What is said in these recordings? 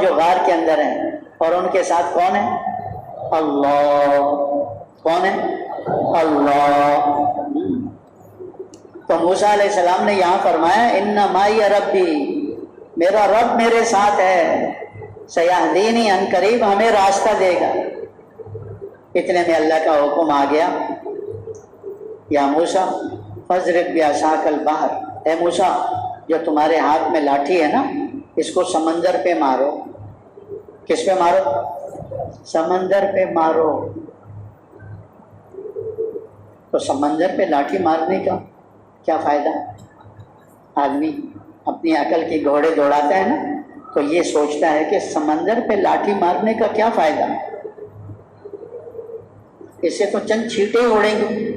جو غار کے اندر ہیں، اور ان کے ساتھ کون ہے؟ اللہ. کون ہے؟ اللہ. تو موسیٰ علیہ السلام نے یہاں فرمایا ان معی ربی، میرا رب میرے ساتھ ہے، سیہدینی، ان قریب ہمیں راستہ دے گا. اتنے میں اللہ کا حکم آ گیا، یا موسیٰ فاضرب بعصاک البحر، اے موسیٰ جو تمہارے ہاتھ میں لاٹھی ہے نا، اس کو سمندر پہ مارو. کس پہ مارو؟ سمندر پہ مارو. تو سمندر پہ لاٹھی مارنے کا کیا فائدہ؟ آدمی اپنی عقل کی گھوڑے دوڑاتا ہے نا، تو یہ سوچتا ہے کہ سمندر پہ لاٹھی مارنے کا کیا فائدہ، اس سے تو چند چھینٹے اڑیں گے.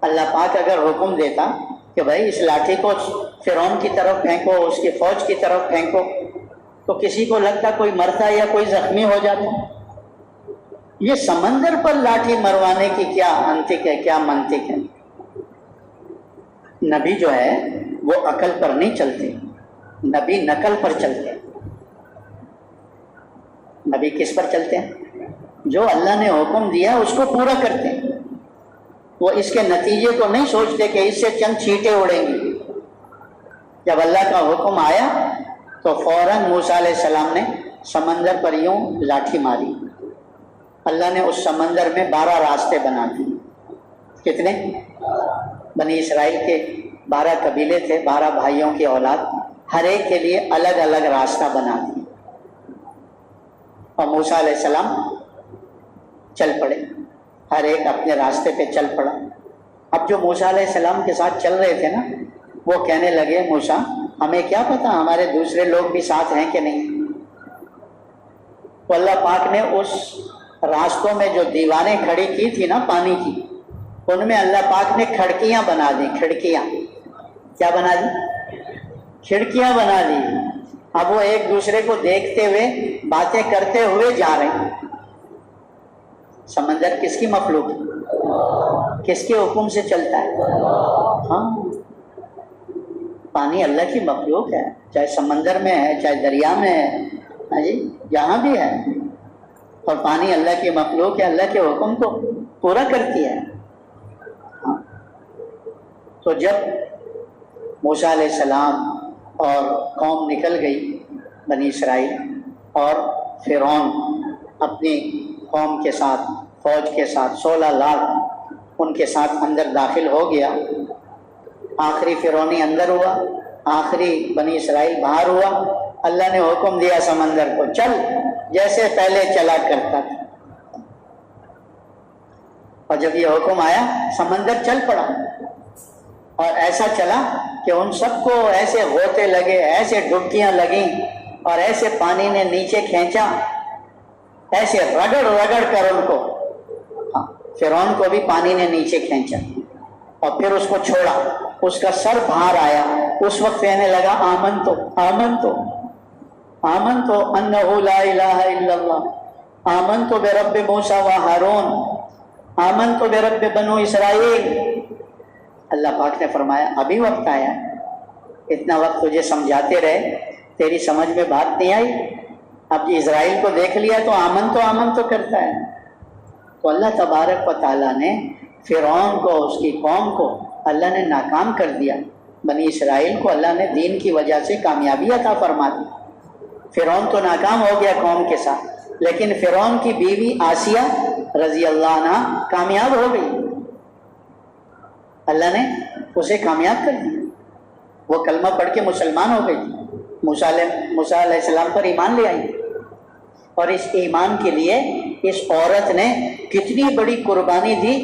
اللہ پاک اگر حکم دیتا کہ بھائی اس لاٹھی کو فرعون کی طرف پھینکو، اس کی فوج کی طرف پھینکو، تو کسی کو لگتا کوئی مرتا یا کوئی زخمی ہو جاتا. یہ سمندر پر لاٹھی مروانے کی کیا انتک ہے، کیا منطق ہے؟ نبی جو ہے وہ عقل پر نہیں چلتے، نبی نقل پر چلتے. نبی کس پر چلتے ہیں؟ جو اللہ نے حکم دیا اس کو پورا کرتے ہیں. وہ اس کے نتیجے کو نہیں سوچتے کہ اس سے چند چھینٹے اڑیں گے. جب اللہ کا حکم آیا تو فوراً موسیٰ علیہ السلام نے سمندر پر یوں لاٹھی ماری. اللہ نے اس سمندر میں 12 راستے بنا دیے. کتنے؟ بنی اسرائیل کے 12 قبیلے تھے، 12 بھائیوں کی اولاد، ہر ایک کے لیے الگ الگ راستہ بنا دیا. اور موسیٰ علیہ السلام چل پڑے، ہر ایک اپنے راستے پہ چل پڑا. اب جو موسیٰ علیہ السلام کے ساتھ چل رہے تھے نا، وہ کہنے لگے موسیٰ ہمیں کیا پتا ہمارے دوسرے لوگ بھی ساتھ ہیں کہ نہیں. تو اللہ پاک نے اس راستوں میں جو دیواریں کھڑی کی تھی نا پانی کی، ان میں اللہ پاک نے کھڑکیاں بنا دی. کھڑکیاں کیا بنا دی؟ کھڑکیاں بنا دی. اب وہ ایک دوسرے کو دیکھتے ہوئے باتیں کرتے ہوئے جا رہے ہیں. سمندر کس کی مخلوق ہے؟ کس کے حکم سے چلتا ہے؟ ہاں، پانی اللہ کی مخلوق ہے، چاہے سمندر میں ہے چاہے دریا میں ہے، ہاں جی، جہاں بھی ہے. اور پانی اللہ کی مخلوق ہے، اللہ کے حکم کو پورا کرتی ہے. ہاں. تو جب موسیٰ علیہ السلام اور قوم نکل گئی بنی اسرائیل، اور فرعون اپنی قوم کے ساتھ، فوج کے ساتھ 16 لاکھ ان کے ساتھ اندر داخل ہو گیا. آخری فرعونی اندر ہوا، آخری بنی اسرائیل باہر ہوا. اللہ نے حکم دیا سمندر کو چل جیسے پہلے چلا کرتا تھا. اور جب یہ حکم آیا سمندر چل پڑا، اور ایسا چلا کہ ان سب کو ایسے غوطے لگے، ایسے ڈبکیاں لگیں، اور ایسے پانی نے نیچے کھینچا، ایسے رگڑ رگڑ کر ان کو. فرعون کو بھی پانی نے نیچے کھینچا اور پھر اس کو چھوڑا. اس کا سر باہر آیا. اس وقت کہنے لگا آمنتو آمنتو آمنتو انہ لا الہ الا اللہ، آمنتو برب موسیٰ و ہارون، آمنتو برب بنو اسرائیل. اللہ پاک نے فرمایا ابھی وقت آیا، اتنا وقت تجھے سمجھاتے رہے، تیری سمجھ میں بات نہیں آئی. اب اسرائیل کو دیکھ لیا تو آمن تو کرتا ہے. تو اللہ تبارک و تعالیٰ نے فرعون کو، اس کی قوم کو اللہ نے ناکام کر دیا. بنی اسرائیل کو اللہ نے دین کی وجہ سے کامیابی عطا فرما دی. فرعون تو ناکام ہو گیا قوم کے ساتھ، لیکن فرعون کی بیوی آسیہ رضی اللہ عنہ کامیاب ہو گئی. اللہ نے اسے کامیاب کر دیا. وہ کلمہ پڑھ کے مسلمان ہو گئی، موسیٰ علیہ السلام پر ایمان لے آئی. اور اس ایمان کے لیے اس عورت نے کتنی بڑی قربانی دی.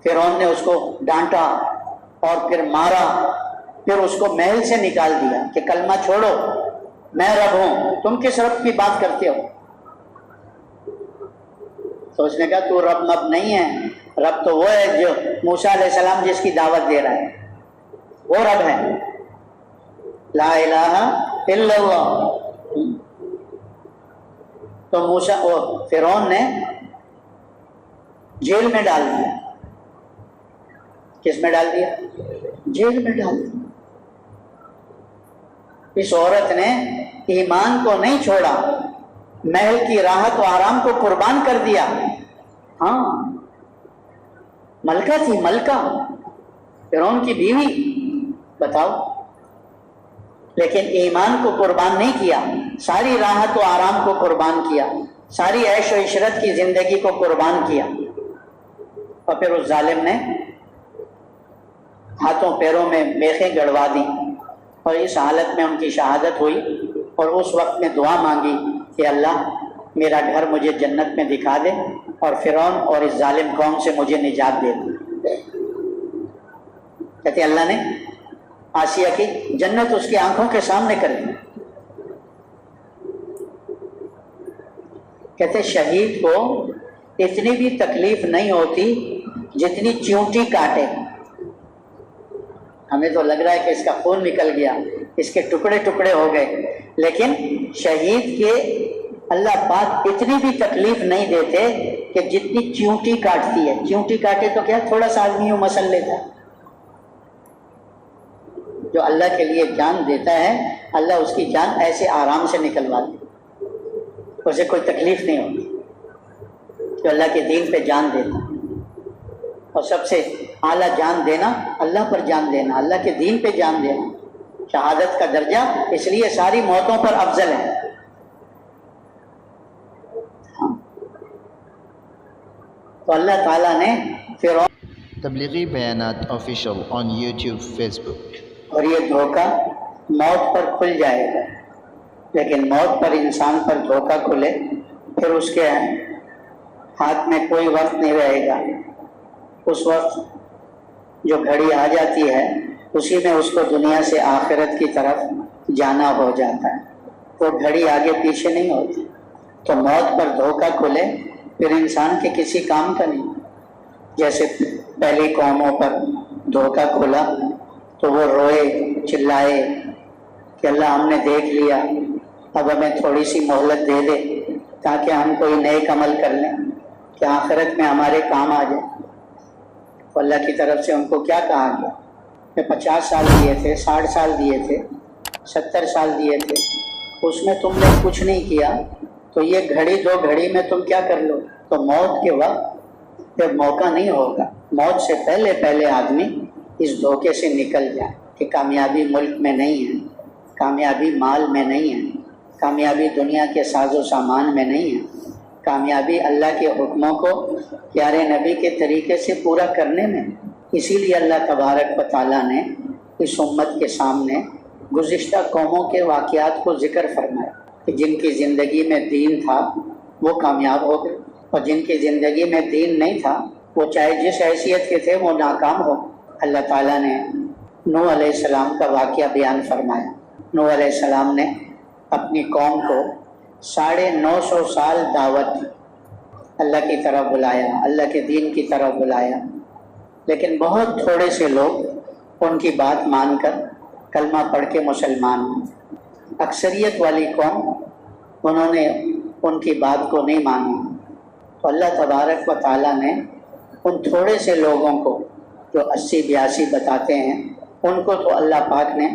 فرعون نے اس کو ڈانٹا اور پھر مارا، پھر اس کو محل سے نکال دیا کہ کلمہ چھوڑو، میں رب ہوں، تم کس رب کی بات کرتے ہو. تو اس نے کہا تو رب مب نہیں ہے، رب تو وہ ہے جو موسیٰ علیہ السلام جس کی دعوت دے رہا ہے، وہ رب ہے، لا الہ الا اللہ. تو فرعون نے جیل میں ڈال دیا. کس میں ڈال دیا؟ جیل میں ڈال دیا. اس عورت نے ایمان کو نہیں چھوڑا، محل کی راحت و آرام کو قربان کر دیا۔ ہاں، ملکہ تھی، ملکہ، فرعون کی بیوی، بتاؤ، لیکن ایمان کو قربان نہیں کیا، ساری راحت و آرام کو قربان کیا، ساری عیش و عشرت کی زندگی کو قربان کیا، اور پھر اس ظالم نے ہاتھوں پیروں میں میخیں گڑوا دی، اور اس حالت میں ان کی شہادت ہوئی، اور اس وقت میں دعا مانگی کہ اللہ میرا گھر مجھے جنت میں دکھا دے، اور فرعون اور اس ظالم قوم سے مجھے نجات دے دے۔ کہتے اللہ نے آسیہ کی جنت اس کی آنکھوں کے سامنے کر دی۔ کہتے شہید کو اتنی بھی تکلیف نہیں ہوتی جتنی چیونٹی کاٹے۔ ہمیں تو لگ رہا ہے کہ اس کا خون نکل گیا، اس کے ٹکڑے ٹکڑے ہو گئے، لیکن شہید کے اللہ پاک اتنی بھی تکلیف نہیں دیتے کہ جتنی چیونٹی کاٹتی ہے۔ چیونٹی کاٹے تو کیا تھوڑا سا آدمی یوں مسل لیتا ہے۔ جو اللہ کے لیے جان دیتا ہے، اللہ اس کی جان ایسے آرام سے نکلوا دے، اسے کوئی تکلیف نہیں ہوتی۔ جو اللہ کے دین پہ جان دیتا، اور سب سے اعلیٰ جان دینا اللہ پر جان دینا، اللہ کے دین پہ جان دینا، شہادت کا درجہ اس لیے ساری موتوں پر افضل ہے۔ تو اللہ تعالیٰ نے فرعون تبلیغی بیانات آفیشیل آن یوٹیوب، فیس بک۔ اور یہ دھوکہ موت پر کھل جائے گا، لیکن موت پر انسان پر دھوکہ کھلے پھر اس کے ہاتھ میں کوئی وقت نہیں رہے گا۔ اس وقت جو گھڑی آ جاتی ہے اسی میں اس کو دنیا سے آخرت کی طرف جانا ہو جاتا ہے، وہ گھڑی آگے پیچھے نہیں ہوتی۔ تو موت پر دھوکہ کھلے پھر انسان کے کسی کام کا نہیں۔ جیسے پہلی قوموں پر دھوکہ کھلا تو وہ روئے چلائے کہ اللہ ہم نے دیکھ لیا، اب ہمیں تھوڑی سی مہلت دے دے تاکہ ہم کوئی نیک عمل کر لیں کہ آخرت میں ہمارے کام آ جائے۔ تو اللہ کی طرف سے ان کو کیا کہا گیا کہ 50 سال دیے تھے، 60 سال دیے تھے، 70 سال دیے تھے، اس میں تم نے کچھ نہیں کیا، تو یہ گھڑی 2 گھڑی میں تم کیا کر لو؟ تو موت کے وقت پھر موقع نہیں ہوگا، موت سے پہلے آدمی اس دھوکے سے نکل جائے کہ کامیابی ملک میں نہیں ہے، کامیابی مال میں نہیں ہے، کامیابی دنیا کے ساز و سامان میں نہیں ہے، کامیابی اللہ کے حکموں کو پیارے نبی کے طریقے سے پورا کرنے میں۔ اسی لیے اللہ تبارک و تعالیٰ نے اس امت کے سامنے گزشتہ قوموں کے واقعات کو ذکر فرمایا کہ جن کی زندگی میں دین تھا وہ کامیاب ہو گئے، اور جن کی زندگی میں دین نہیں تھا وہ چاہے جس حیثیت کے تھے وہ ناکام ہو۔ اللہ تعالیٰ نے نوح علیہ السلام کا واقعہ بیان فرمایا۔ نوح علیہ السلام نے اپنی قوم کو 950 سال دعوت دی، اللہ کی طرف بلایا، اللہ کے دین کی طرف بلایا، لیکن بہت تھوڑے سے لوگ ان کی بات مان کر کلمہ پڑھ کے مسلمان ہوئے۔ اکثریت والی قوم انہوں نے ان کی بات کو نہیں مانا۔ تو اللہ تبارک و تعالیٰ نے ان تھوڑے سے لوگوں کو جو 80-82 بتاتے ہیں، ان کو تو اللہ پاک نے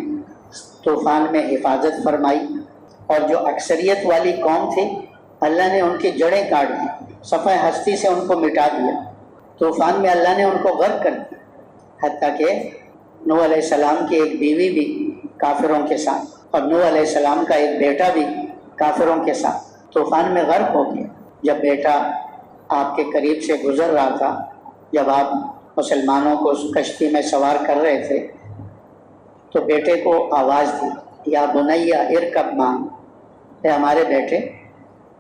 طوفان میں حفاظت فرمائی، اور جو اکثریت والی قوم تھی اللہ نے ان کی جڑیں کاٹ دی، صفحہ ہستی سے ان کو مٹا دیا۔ طوفان میں اللہ نے ان کو غرق کر دیا، حتیٰ کہ نوح علیہ السلام کی ایک بیوی بھی کافروں کے ساتھ، اور نوح علیہ السلام کا ایک بیٹا بھی کافروں کے ساتھ طوفان میں غرق ہو گیا۔ جب بیٹا آپ کے قریب سے گزر رہا تھا، جب آپ مسلمانوں کو اس کشتی میں سوار کر رہے تھے، تو بیٹے کو آواز دی، یا بنیا ارکب معنا، اے ہمارے بیٹے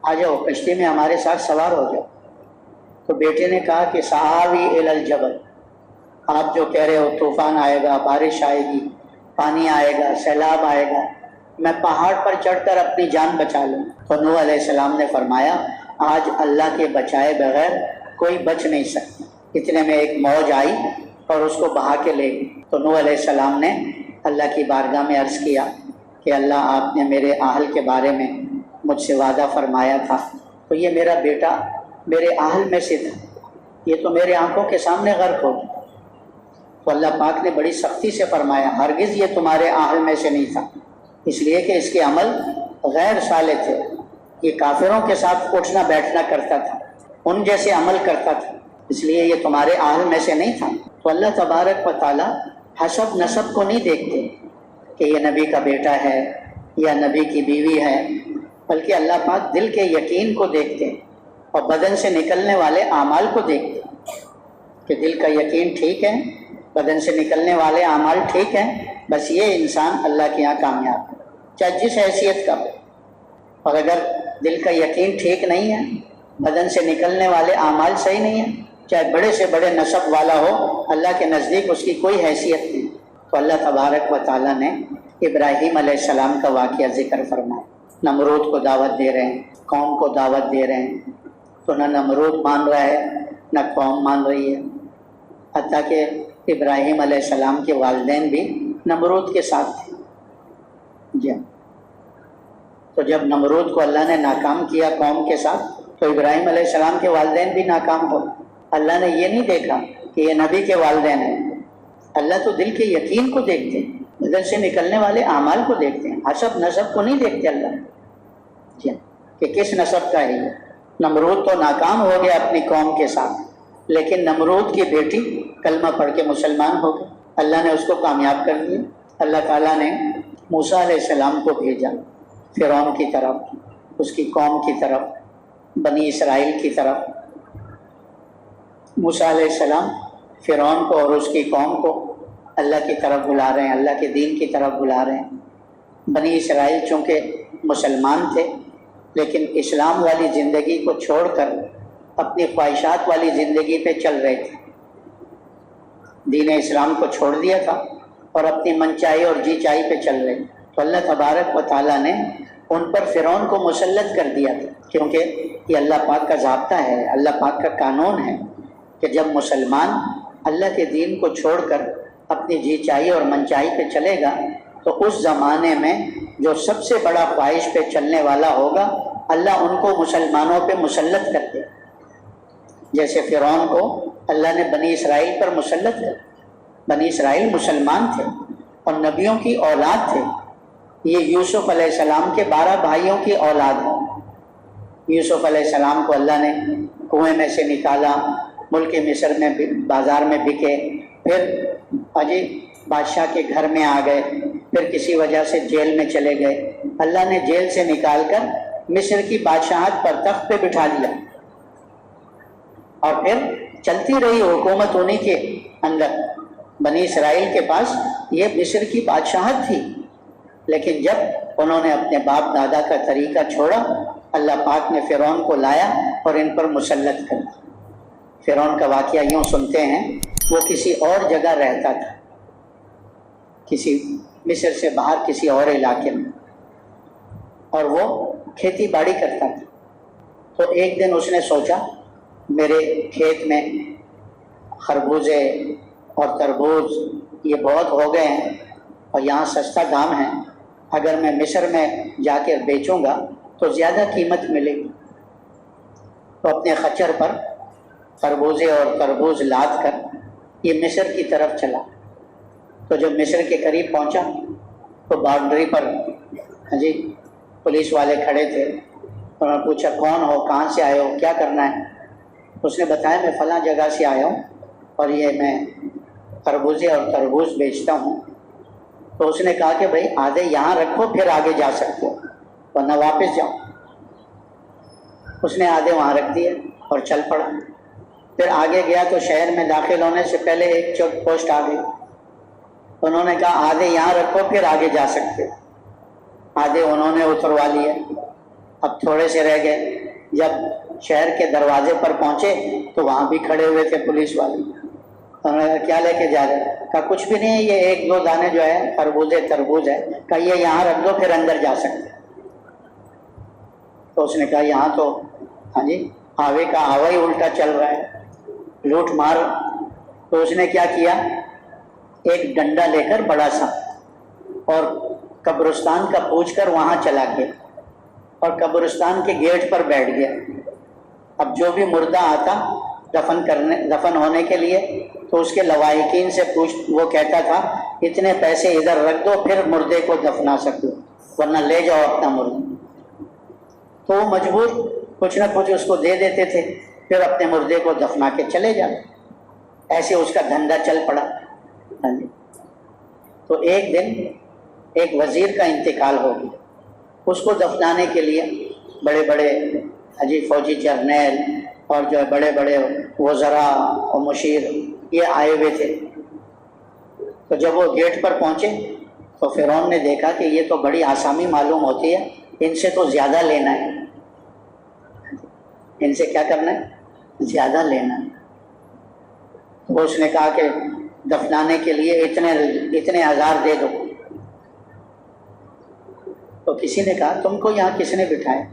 آ جاؤ، کشتی میں ہمارے ساتھ سوار ہو جاؤ۔ تو بیٹے نے کہا کہ سآوی الی الجبل، آپ جو کہہ رہے ہو طوفان آئے گا، بارش آئے گی، پانی آئے گا، سیلاب آئے گا، میں پہاڑ پر چڑھ کر اپنی جان بچا لوں۔ تو نوح علیہ السلام نے فرمایا آج اللہ کے بچائے بغیر کوئی بچ نہیں سکتا۔ اتنے میں ایک موج آئی اور اس کو بہا کے لے گئی۔ تو نوح علیہ السلام نے اللہ کی بارگاہ میں عرض کیا کہ اللہ آپ نے میرے اہل کے بارے میں مجھ سے وعدہ فرمایا تھا، تو یہ میرا بیٹا میرے اہل میں سے تھا، یہ تو میرے آنکھوں کے سامنے غرق ہو گیا۔ تو اللہ پاک نے بڑی سختی سے فرمایا ہرگز یہ تمہارے اہل میں سے نہیں تھا، اس لیے کہ اس کے عمل غیر صالح تھے. یہ کافروں کے ساتھ اٹھنا بیٹھنا کرتا تھا، ان جیسے عمل کرتا تھا، اس لیے یہ تمہارے اہل میں سے نہیں تھا. تو اللہ تبارک و تعالیٰ حسب نسب کو نہیں دیکھتے کہ یہ نبی کا بیٹا ہے یا نبی کی بیوی ہے، بلکہ اللہ پاک دل کے یقین کو دیکھتے ہیں اور بدن سے نکلنے والے اعمال کو دیکھتے ہیں کہ دل کا یقین ٹھیک ہے، بدن سے نکلنے والے اعمال ٹھیک ہیں، بس یہ انسان اللہ کے یہاں کامیاب ہے، چاہے جس حیثیت کا ہو. اور اگر دل کا یقین ٹھیک نہیں ہے، بدن سے نکلنے والے اعمال صحیح نہیں ہیں، چاہے بڑے سے بڑے نسب والا ہو، اللہ کے نزدیک اس کی کوئی حیثیت نہیں. تو اللہ تبارک و تعالیٰ نے ابراہیم علیہ السلام کا واقعہ ذکر فرمایا. نمرود کو دعوت دے رہے ہیں، قوم کو دعوت دے رہے ہیں، تو نہ نمرود مان رہا ہے نہ قوم مان رہی ہے، حتیٰ کہ ابراہیم علیہ السلام کے والدین بھی نمرود کے ساتھ تھے. جی، تو جب نمرود کو اللہ نے ناکام کیا قوم کے ساتھ، تو ابراہیم علیہ السلام کے والدین بھی ناکام ہو. اللہ نے یہ نہیں دیکھا کہ یہ نبی کے والدین ہیں، اللہ تو دل کے یقین کو دیکھتے ہیں، بدن سے نکلنے والے اعمال کو دیکھتے ہیں، حسب نسب کو نہیں دیکھتے اللہ. جی، کہ کس نسب کا ہے یہ. نمرود تو ناکام ہو گیا اپنی قوم کے ساتھ، لیکن نمرود کی بیٹی کلمہ پڑھ کے مسلمان ہو گئی، اللہ نے اس کو کامیاب کر دیا. اللہ تعالیٰ نے موسیٰ علیہ السلام کو بھیجا فرعون کی طرف، اس کی قوم کی طرف، بنی اسرائیل کی طرف. موسیٰ علیہ السلام فرعون کو اور اس کی قوم کو اللہ کی طرف بلا رہے ہیں، اللہ کے دین کی طرف بلا رہے ہیں. بنی اسرائیل چونکہ مسلمان تھے، لیکن اسلام والی زندگی کو چھوڑ کر اپنی خواہشات والی زندگی پہ چل رہے تھے. دین اسلام کو چھوڑ دیا تھا اور اپنی منچائی اور جی چائی پہ چل رہے. تو اللہ تبارک و تعالیٰ نے ان پر فرعون کو مسلط کر دیا تھا، کیونکہ یہ اللہ پاک کا ضابطہ ہے، اللہ پاک کا قانون ہے کہ جب مسلمان اللہ کے دین کو چھوڑ کر اپنی جی چائی اور منچائی پہ چلے گا، تو اس زمانے میں جو سب سے بڑا خواہش پہ چلنے والا ہوگا، اللہ ان کو مسلمانوں پہ مسلط کر دے. جیسے فرعون کو اللہ نے بنی اسرائیل پر مسلط کر. بنی اسرائیل مسلمان تھے اور نبیوں کی اولاد تھے. یہ یوسف علیہ السلام کے 12 بھائیوں کی اولاد ہے. یوسف علیہ السلام کو اللہ نے کنویں میں سے نکالا، ملک مصر میں بازار میں بکے، پھر بادشاہ کے گھر میں آ گئے، پھر کسی وجہ سے جیل میں چلے گئے. اللہ نے جیل سے نکال کر مصر کی بادشاہت پر تخت پہ بٹھا دیا، اور پھر چلتی رہی حکومت انہی کے اندر. بنی اسرائیل کے پاس یہ مصر کی بادشاہت تھی، لیکن جب انہوں نے اپنے باپ دادا کا طریقہ چھوڑا، اللہ پاک نے فرعون کو لایا اور ان پر مسلط کر دیا. فرعون کا واقعہ یوں سنتے ہیں، وہ کسی اور جگہ رہتا تھا، کسی مصر سے باہر کسی اور علاقے میں، اور وہ کھیتی باڑی کرتا تھا. تو ایک دن اس نے سوچا میرے کھیت میں خربوزے اور تربوز یہ بہت ہو گئے ہیں اور یہاں سستا دام ہے، اگر میں مصر میں جا کے بیچوں گا تو زیادہ قیمت ملے گی. تو اپنے خچر پر خربوزے اور تربوز لاد کر یہ مصر کی طرف چلا. تو جب مصر کے قریب پہنچا تو باؤنڈری پر پولیس والے کھڑے تھے. انہوں نے پوچھا کون ہو، کہاں سے آئے ہو، کیا کرنا ہے؟ اس نے بتایا میں فلاں جگہ سے آیا ہوں اور یہ میں خربوزے اور تربوز بیچتا ہوں. تو اس نے کہا کہ بھائی آدھے یہاں رکھو پھر آگے جا سکتے ہو ورنہ واپس جاؤ. اس نے آدھے وہاں رکھ دیے اور چل پڑا. پھر آگے گیا تو شہر میں داخل ہونے سے پہلے ایک چیک پوسٹ آ گئی. انہوں نے کہا آدھے یہاں رکھو پھر آگے جا سکتے. آدھے انہوں نے اتروا لیے. اب تھوڑے سے رہ گئے. جب شہر کے دروازے پر پہنچے تو وہاں بھی کھڑے ہوئے تھے پولیس والے. انہوں نے کہا کیا لے کے جا رہے؟ کہا کچھ بھی نہیں، یہ 1-2 دانے جو ہے خربوزے تربوز ہے. کہا یہ یہاں رکھ دو پھر اندر جا سکتے. تو اس نے کہا یہاں تو ہاوے کا ہوا ہی الٹا چل رہا ہے، لوٹ مار. تو اس نے کیا کیا، ایک ڈنڈا لے کر بڑا سا اور قبرستان کا پوچھ کر وہاں چلا گیا اور قبرستان کے گیٹ پر بیٹھ گیا. اب جو بھی مردہ آتا دفن ہونے کے لیے تو اس کے لواحقین سے وہ کہتا تھا اتنے پیسے ادھر رکھ دو پھر مردے کو دفنا سکو. ورنہ لے جاؤ اپنا مردہ۔ تو وہ مجبور کچھ نہ کچھ اس کو دے دیتے تھے، پھر اپنے مردے کو دفنا کے چلے جاتے، ایسے اس کا دھندا چل پڑا۔ ہاں جی۔ تو ایک دن ایک وزیر کا انتقال ہو گیا، اس کو دفنانے کے لیے بڑے بڑے فوجی جرنیل اور جو بڑے بڑے وزراء اور مشیر یہ آئے ہوئے تھے۔ تو جب وہ گیٹ پر پہنچے تو فرعون نے دیکھا کہ یہ تو بڑی آسامی معلوم ہوتی ہے، ان سے تو زیادہ لینا ہے، ان سے کیا کرنا ہے؟ زیادہ لینا ہے۔ تو اس نے کہا کہ دفنانے کے لیے اتنے ہزار دے دو۔ تو کسی نے کہا تم کو یہاں کس نے بٹھایا؟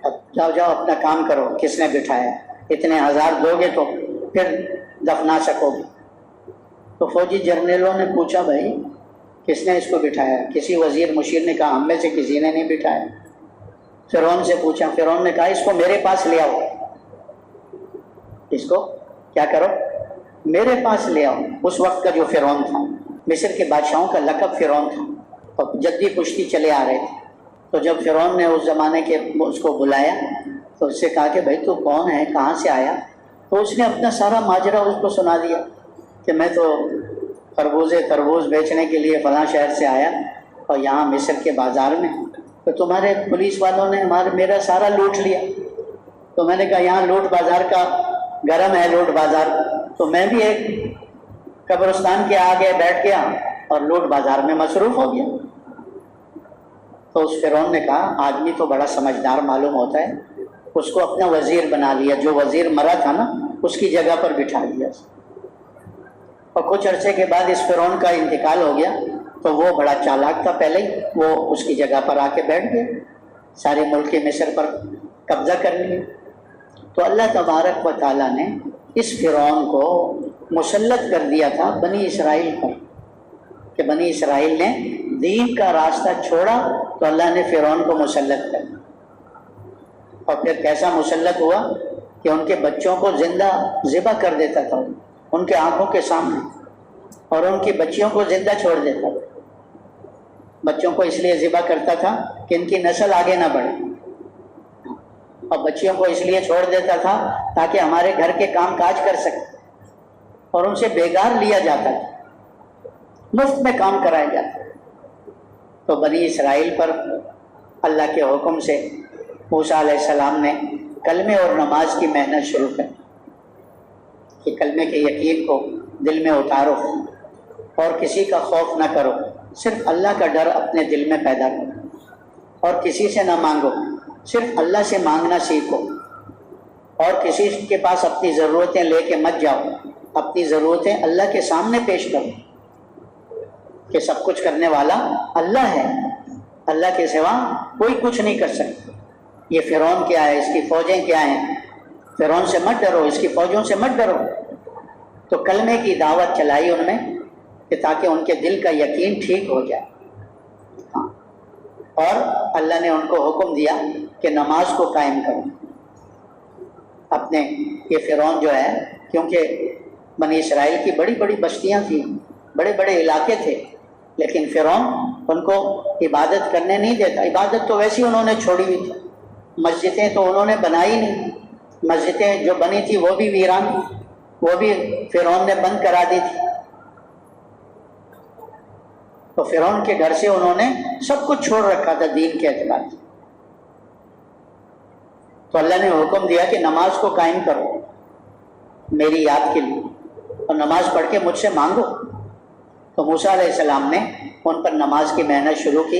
اب جاؤ اپنا کام کرو، کس نے بٹھایا؟ اتنے ہزار دو گے تو پھر دفنا سکو گے۔ تو فوجی جرنیلوں نے پوچھا بھائی کس نے اس کو بٹھایا؟ کسی وزیر مشیر نے کہا ہم میں سے کسی نے نہیں بٹھایا۔ فرعون سے پوچھا، فرعون نے کہا اس کو میرے پاس لے آؤ، اس کو کیا کرو؟ میرے پاس لے آؤ۔ اس وقت کا جو فرعون تھا، مصر کے بادشاہوں کا لقب فرعون تھا اور جدی پشتی چلے آ رہے تھے۔ تو جب فرعون نے اس زمانے کے اس کو بلایا تو اس سے کہا کہ بھائی تو کون ہے، کہاں سے آیا؟ تو اس نے اپنا سارا ماجرا اس کو سنا دیا کہ میں تو تربوز بیچنے کے لیے فلاں شہر سے آیا اور یہاں مصر کے بازار میں تو تمہارے پولیس والوں نے میرا سارا لوٹ لیا۔ تو میں نے کہا یہاں لوٹ بازار کا گرم ہے، لوٹ بازار، تو میں بھی ایک قبرستان کے آگے بیٹھ گیا اور لوٹ بازار میں مصروف ہو گیا۔ تو اس فرعون نے کہا آدمی تو بڑا سمجھدار معلوم ہوتا ہے، اس کو اپنا وزیر بنا لیا، جو وزیر مرا تھا نا اس کی جگہ پر بٹھا دیا۔ اور کچھ عرصے کے بعد اس فرعون کا انتقال ہو گیا تو وہ بڑا چالاک تھا، پہلے ہی وہ اس کی جگہ پر آ کے بیٹھ گیا، سارے ملک مصر پر قبضہ کر لیا۔ تو اللہ تبارک و تعالیٰ نے اس فرعون کو مسلط کر دیا تھا بنی اسرائیل پر، کہ بنی اسرائیل نے دین کا راستہ چھوڑا تو اللہ نے فرعون کو مسلط کر دیا۔ اور پھر کیسا مسلط ہوا کہ ان کے بچوں کو زندہ ذبح کر دیتا تھا ان کے آنکھوں کے سامنے، اور ان کی بچیوں کو زندہ چھوڑ دیتا تھا۔ بچوں کو اس لیے ذبح کرتا تھا کہ ان کی نسل آگے نہ بڑھے، اور بچیوں کو اس لیے چھوڑ دیتا تھا تاکہ ہمارے گھر کے کام کاج کر سکے، اور ان سے بیگار لیا جاتا تھا، مفت میں کام کرایا جاتا۔ تو بنی اسرائیل پر اللہ کے حکم سے موسیٰ علیہ السلام نے کلمے اور نماز کی محنت شروع کر کہ کلمے کے یقین کو دل میں اتارو اور کسی کا خوف نہ کرو، صرف اللہ کا ڈر اپنے دل میں پیدا کرو، اور کسی سے نہ مانگو، صرف اللہ سے مانگنا سیکھو، اور کسی کے پاس اپنی ضرورتیں لے کے مت جاؤ، اپنی ضرورتیں اللہ کے سامنے پیش کرو کہ سب کچھ کرنے والا اللہ ہے، اللہ کے سوا کوئی کچھ نہیں کر سکتا۔ یہ فرعون کیا ہے، اس کی فوجیں کیا ہیں، فرعون سے مت ڈرو، اس کی فوجوں سے مت ڈرو۔ تو کلمے کی دعوت چلائی ان میں کہ تاکہ ان کے دل کا یقین ٹھیک ہو جائے۔ اور اللہ نے ان کو حکم دیا کہ نماز کو قائم کرو اپنے۔ یہ فرعون جو ہے، کیونکہ بنی اسرائیل کی بڑی بڑی بستیاں تھیں، بڑے بڑے علاقے تھے، لیکن فرعون ان کو عبادت کرنے نہیں دیتا۔ عبادت تو ویسی انہوں نے چھوڑی ہوئی تھی، مسجدیں تو انہوں نے بنائی نہیں، مسجدیں جو بنی تھی وہ بھی ویران تھی، وہ بھی فرعون نے بند کرا دی تھی۔ تو فرعون کے گھر سے انہوں نے سب کچھ چھوڑ رکھا تھا دین کے اعتبار سے۔ تو اللہ نے حکم دیا کہ نماز کو قائم کرو میری یاد کے لیے، اور نماز پڑھ کے مجھ سے مانگو۔ تو موسیٰ علیہ السلام نے ان پر نماز کی محنت شروع کی۔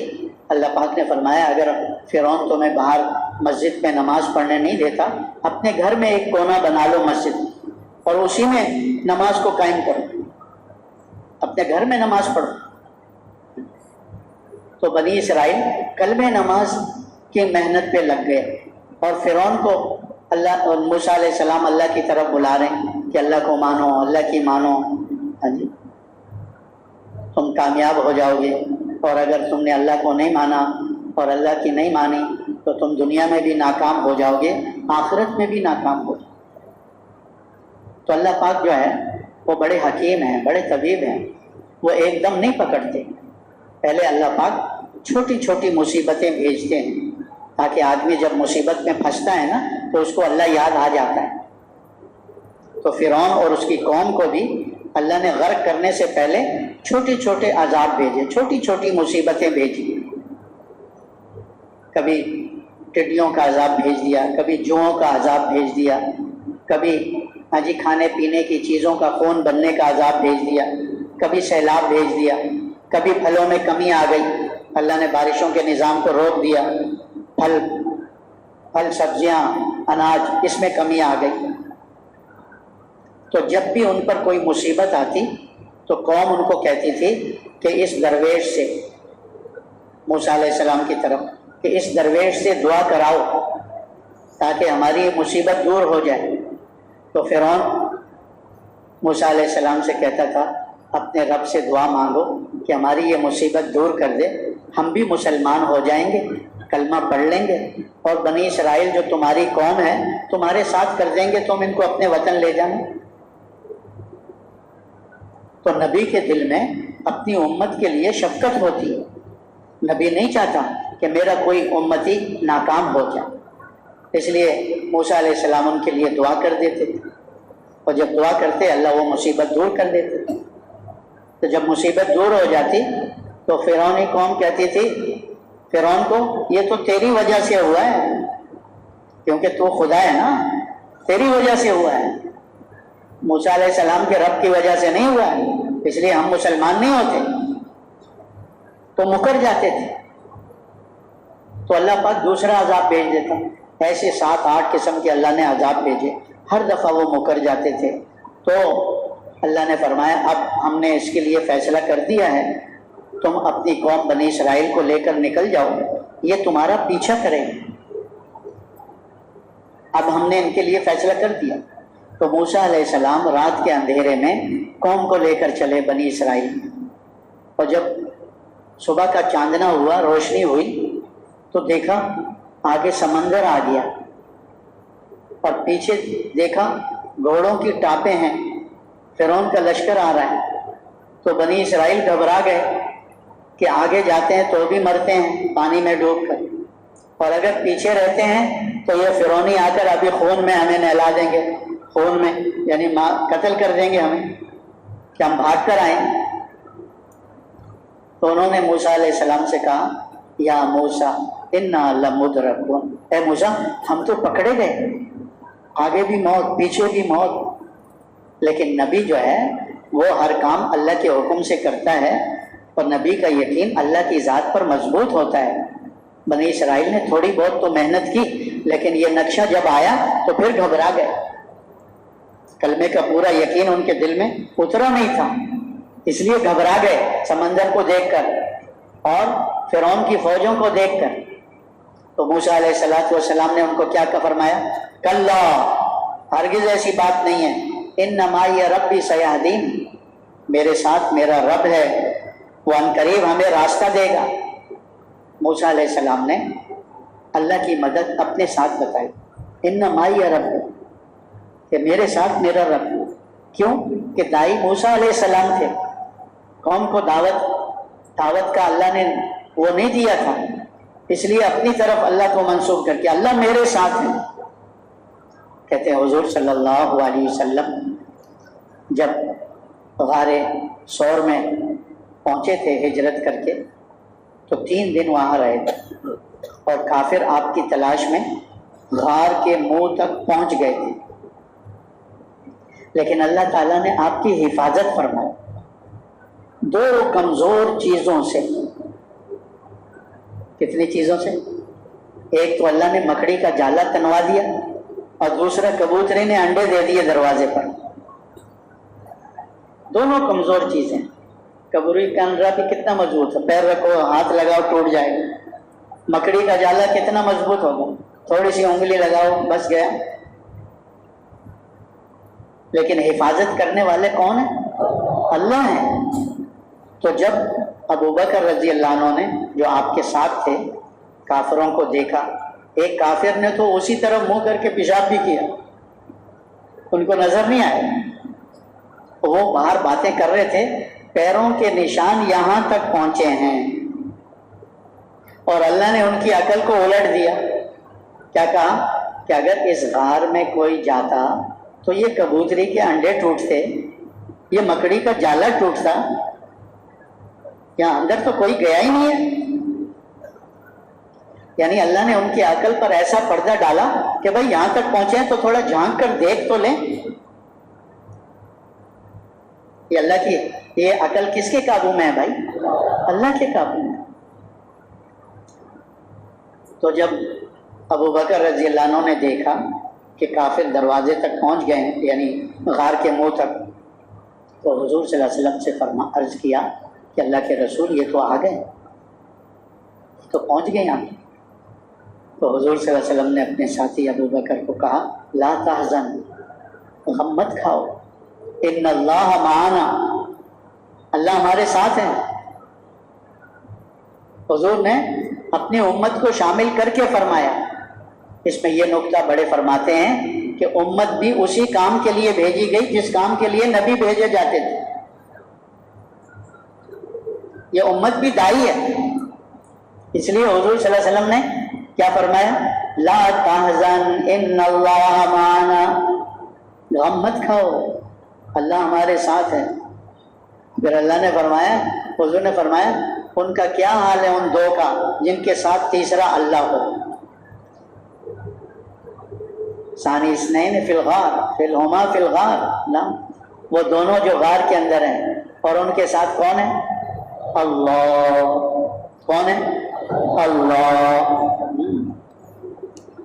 اللہ پاک نے فرمایا اگر فرعون تمہیں باہر مسجد میں نماز پڑھنے نہیں دیتا، اپنے گھر میں ایک کونا بنا لو مسجد، اور اسی میں نماز کو قائم کرو، اپنے گھر میں نماز پڑھو۔ تو بنی اسرائیل کلمہ نماز کی محنت پہ لگ گئے، اور فرعون کو اللہ اور موسیٰ علیہ السلام اللہ کی طرف بلا رہے ہیں کہ اللہ کو مانو، اللہ کی مانو، ہاں جی تم کامیاب ہو جاؤ گے، اور اگر تم نے اللہ کو نہیں مانا اور اللہ کی نہیں مانی تو تم دنیا میں بھی ناکام ہو جاؤ گے، آخرت میں بھی ناکام ہو جاؤ۔ تو اللہ پاک جو ہے وہ بڑے حکیم ہیں، بڑے طبیب ہیں، وہ ایک دم نہیں پکڑتے، پہلے اللہ پاک چھوٹی چھوٹی مصیبتیں بھیجتے ہیں تاکہ آدمی جب مصیبت میں پھنستا ہے نا تو اس کو اللہ یاد آ جاتا ہے. تو فرعون اور اس کی قوم کو بھی اللہ نے غرق کرنے سے پہلے چھوٹے چھوٹے عذاب بھیجے، چھوٹی چھوٹی مصیبتیں بھیجی. کبھی ٹڈیوں کا عذاب بھیج دیا، کبھی جوؤں کا عذاب بھیج دیا، کبھی کھانے پینے کی چیزوں کا خون بننے کا عذاب بھیج دیا، کبھی سیلاب بھیج دیا، کبھی پھلوں میں کمی آ گئی، اللہ نے بارشوں کے نظام کو روک دیا، پھل سبزیاں اناج اس میں کمی آ گئی. تو جب بھی ان پر کوئی مصیبت آتی تو قوم ان کو کہتی تھی کہ اس درویش سے، موسیٰ علیہ السلام کی طرف، کہ اس درویش سے دعا کراؤ تاکہ ہماری یہ مصیبت دور ہو جائے. تو فرعون موسیٰ علیہ السلام سے کہتا تھا اپنے رب سے دعا مانگو کہ ہماری یہ مصیبت دور کر دے، ہم بھی مسلمان ہو جائیں گے، کلمہ پڑھ لیں گے، اور بنی اسرائیل جو تمہاری قوم ہے تمہارے ساتھ کر دیں گے، تم ان کو اپنے وطن لے جانا. تو نبی کے دل میں اپنی امت کے لیے شفقت ہوتی ہے. نبی نہیں چاہتا کہ میرا کوئی امتی ناکام ہو جائے، اس لیے موسیٰ علیہ السلام ان کے لیے دعا کر دیتے تھے، اور جب دعا کرتے اللہ وہ مصیبت دور کر دیتے تھے. تو جب مصیبت دور ہو جاتی تو فرعونی قوم کہتی تھی فرعون کو، یہ تو تیری وجہ سے ہوا ہے، کیونکہ تو خدا ہے نا، تیری وجہ سے ہوا ہے، موسیٰ علیہ السلام کے رب کی وجہ سے نہیں ہوا ہے، اس لیے ہم مسلمان نہیں ہوتے. تو مکر جاتے تھے. تو اللہ پاک دوسرا عذاب بھیج دیتا. ایسے 7-8 قسم کے اللہ نے عذاب بھیجے، ہر دفعہ وہ مکر جاتے تھے. تو اللہ نے فرمایا اب ہم نے اس کے لیے فیصلہ کر دیا ہے، تم اپنی قوم بنی اسرائیل کو لے کر نکل جاؤ، یہ تمہارا پیچھا کرے گا. اب ہم نے ان کے لیے فیصلہ کر دیا. تو موسیٰ علیہ السلام رات کے اندھیرے میں قوم کو لے کر چلے بنی اسرائیل. اور جب صبح کا چاندنا ہوا، روشنی ہوئی، تو دیکھا آگے سمندر آ گیا، اور پیچھے دیکھا گھوڑوں کی ٹاپیں ہیں، فرعون کا لشکر آ رہا ہے. تو بنی اسرائیل گھبرا گئے کہ آگے جاتے ہیں تو بھی مرتے ہیں پانی میں ڈوب کر، اور اگر پیچھے رہتے ہیں تو یہ فرعونی آ کر ابھی خون میں ہمیں نہلا دیں گے، خون میں یعنی قتل کر دیں گے ہمیں، کہ ہم بھاگ کر آئیں. تو انہوں نے موسیٰ علیہ السلام سے کہا یا موسیٰ انا لمدرکون، اے موسیٰ ہم تو پکڑے گئے، آگے بھی موت پیچھے بھی موت. لیکن نبی جو ہے وہ ہر کام اللہ کے حکم سے کرتا ہے، اور نبی کا یقین اللہ کی ذات پر مضبوط ہوتا ہے. بنی اسرائیل نے تھوڑی بہت تو محنت کی، لیکن یہ نقشہ جب آیا تو پھر گھبرا گئے. کلمے کا پورا یقین ان کے دل میں اترا نہیں تھا، اس لیے گھبرا گئے سمندر کو دیکھ کر اور فرعون کی فوجوں کو دیکھ کر. تو موسیٰ علیہ السلام نے ان کو کیا فرمایا، کلا، ہرگز ایسی بات نہیں ہے، ان معی ربی سیہدین، میرے ساتھ میرا رب ہے، وہ عنقریب ہمیں راستہ دے گا. موسیٰ علیہ السلام نے اللہ کی مدد اپنے ساتھ بتائی، ان معی ربی، کہ میرے ساتھ میرا رب. کیوں کہ دائی موسیٰ علیہ السلام تھے، قوم کو دعوت کا اللہ نے وہ نہیں دیا تھا، اس لیے اپنی طرف اللہ کو منسوب کر کے اللہ میرے ساتھ ہے. کہتے ہیں حضور صلی اللہ علیہ وسلم جب غار ثور میں پہنچے تھے ہجرت کر کے، تو 3 دن وہاں رہے تھے، اور کافر آپ کی تلاش میں غار کے منہ تک پہنچ گئے تھے. لیکن اللہ تعالیٰ نے آپ کی حفاظت فرمائی 2 کمزور چیزوں سے. کتنی چیزوں سے؟ ایک تو اللہ نے مکڑی کا جالا تنوا دیا، اور دوسرا کبوتری نے انڈے دے دیے دروازے پر. دونوں کمزور چیزیں. کبوتری کا انڈا بھی کتنا مضبوط ہے، پیر رکھو ہاتھ لگاؤ ٹوٹ جائے گا. مکڑی کا جالا کتنا مضبوط ہوگا، تھوڑی سی انگلی لگاؤ بس گیا. لیکن حفاظت کرنے والے کون ہیں؟ اللہ ہیں. تو جب ابو بکر رضی اللہ عنہ نے جو آپ کے ساتھ تھے کافروں کو دیکھا، ایک کافر نے تو اسی طرف منہ کر کے پیشاب بھی کیا، ان کو نظر نہیں آیا. وہ باہر باتیں کر رہے تھے، پیروں کے نشان یہاں تک پہنچے ہیں. اور اللہ نے ان کی عقل کو الٹ دیا. کیا کہا کہ اگر اس غار میں کوئی جاتا تو یہ کبوتری کے انڈے ٹوٹتے, یہ مکڑی کا جالا ٹوٹتا, یہاں اندر تو کوئی گیا ہی نہیں ہے. یعنی اللہ نے ان کی عقل پر ایسا پردہ ڈالا کہ بھائی یہاں تک پہنچے ہیں تو تھوڑا جھانک کر دیکھ تو لیں. یہ اللہ کی یہ عقل کس کے قابو میں ہے بھائی؟ اللہ کے قابو میں. تو جب ابو بکر رضی اللہ عنہ نے دیکھا کہ کافر دروازے تک پہنچ گئے ہیں, یعنی غار کے منہ تک, تو حضور صلی اللہ علیہ وسلم سے عرض کیا کہ اللہ کے رسول یہ تو آ گئے, تو پہنچ گئے یہاں. تو حضور صلی اللہ علیہ وسلم نے اپنے ساتھی ابو بکر کو کہا لا تحزن, غم مت کھاؤ, ان اللہ معنا, اللہ ہمارے ساتھ ہے. حضور نے اپنی امت کو شامل کر کے فرمایا. اس میں یہ نقطہ بڑے فرماتے ہیں کہ امت بھی اسی کام کے لیے بھیجی گئی جس کام کے لیے نبی بھیجے جاتے تھے. یہ امت بھی دائی ہے, اس لیے حضور صلی اللہ علیہ وسلم نے کیا فرمایا, لا تحزن ان اللہ معنا, غم مت کھاؤ, اللہ ہمارے ساتھ ہے. پھر اللہ نے فرمایا, حضور نے فرمایا ان کا کیا حال ہے ان دو کا جن کے ساتھ تیسرا اللہ ہو. ثانی اثنین فی الغار فیہما فی الغار, وہ دونوں جو غار کے اندر ہیں اور ان کے ساتھ کون ہے؟ اللہ. کون ہے؟ اللہ.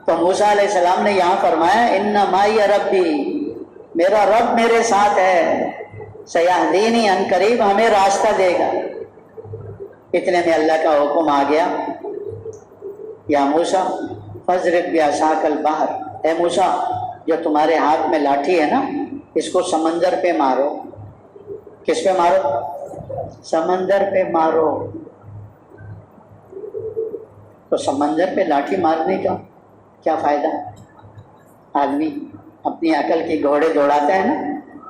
تو موسیٰ علیہ السلام نے یہاں فرمایا ان معی ربی, میرا رب میرے ساتھ ہے, سیہدینی, ان قریب ہمیں راستہ دے گا. اتنے میں اللہ کا حکم آ گیا, یا موسیٰ فاضرب بعصاک البحر, اے موسیٰ جو تمہارے ہاتھ میں لاٹھی ہے نا اس کو سمندر پہ مارو. کس پہ مارو؟ سمندر پہ مارو. تو سمندر پہ لاٹھی مارنے کا کیا فائدہ؟ آدمی اپنی عقل کی گھوڑے دوڑاتا ہے نا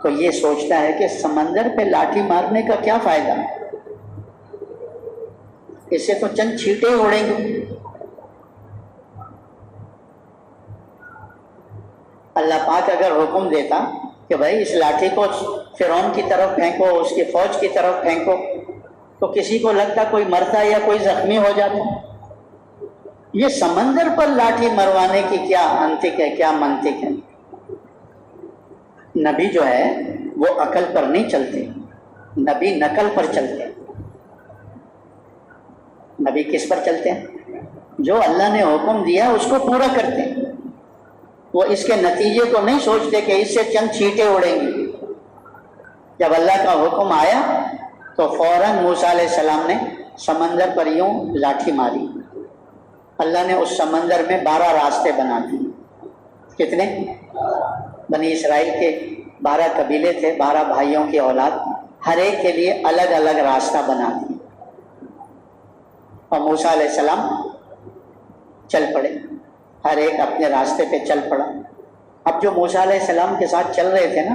تو یہ سوچتا ہے کہ سمندر پہ لاٹھی مارنے کا کیا فائدہ, اس سے تو چند چھینٹے اڑیں گے. اللہ پاک اگر حکم دیتا کہ بھائی اس لاٹھی کو فرعون کی طرف پھینکو, اس کی فوج کی طرف پھینکو, تو کسی کو لگتا کوئی مرتا یا کوئی زخمی ہو جاتا. یہ سمندر پر لاٹھی مروانے کی کیا انتک ہے, کیا منطق ہے؟ نبی جو ہے وہ عقل پر نہیں چلتے, نبی نقل پر چلتے. نبی کس پر چلتے ہیں؟ جو اللہ نے حکم دیا اس کو پورا کرتے ہیں. وہ اس کے نتیجے کو نہیں سوچتے کہ اس سے چند چھینٹے اڑیں گی. جب اللہ کا حکم آیا تو فوراً موسیٰ علیہ السلام نے سمندر پر یوں لاٹھی ماری. اللہ نے اس سمندر میں 12 راستے بنا دیے. کتنے؟ بنی اسرائیل کے 12 قبیلے تھے, 12 بھائیوں کی اولاد, ہر ایک کے لیے الگ الگ راستہ بنا دیا. اور موسیٰ علیہ السلام چل پڑے, ہر ایک اپنے راستے پہ چل پڑا. اب جو موسیٰ علیہ السلام کے ساتھ چل رہے تھے نا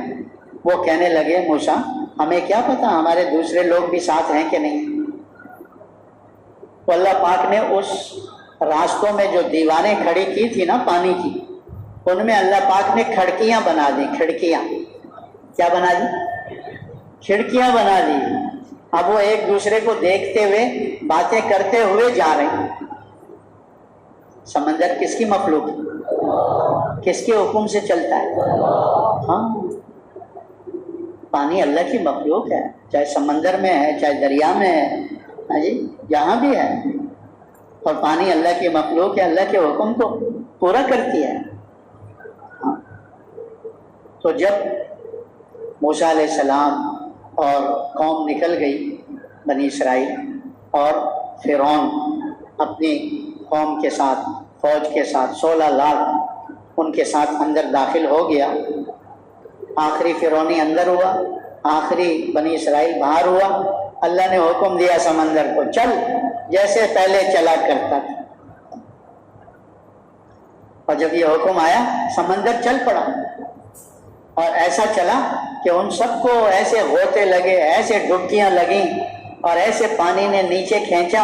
وہ کہنے لگے موسیٰ ہمیں کیا پتا ہمارے دوسرے لوگ بھی ساتھ ہیں کہ نہیں. تو اللہ پاک نے اس راستوں میں جو دیواریں کھڑی کی تھی نا پانی کی, ان میں اللہ پاک نے کھڑکیاں بنا دی. کھڑکیاں کیا بنا دی؟ کھڑکیاں بنا دی. اب وہ ایک دوسرے کو دیکھتے ہوئے باتیں کرتے ہوئے جا رہے ہیں. سمندر کس کی مخلوق ہے؟ کس کے حکم سے چلتا ہے؟ ہاں, پانی اللہ کی مخلوق ہے, چاہے سمندر میں ہے چاہے دریا میں ہے, ہاں جی جہاں بھی ہے. اور پانی اللہ کی مخلوق ہے, اللہ کے حکم کو پورا کرتی ہے. ہاں. تو جب موسیٰ علیہ السلام اور قوم نکل گئی بنی اسرائیل, اور فرعون اپنی قوم کے ساتھ فوج کے ساتھ 16 لاکھ ان کے ساتھ اندر داخل ہو گیا, آخری فرعونی اندر ہوا, آخری بنی اسرائیل باہر ہوا. اللہ نے حکم دیا سمندر کو چل جیسے پہلے چلا کرتا تھا. اور جب یہ حکم آیا سمندر چل پڑا, اور ایسا چلا کہ ان سب کو ایسے غوطے لگے, ایسے ڈبکیاں لگیں, اور ایسے پانی نے نیچے کھینچا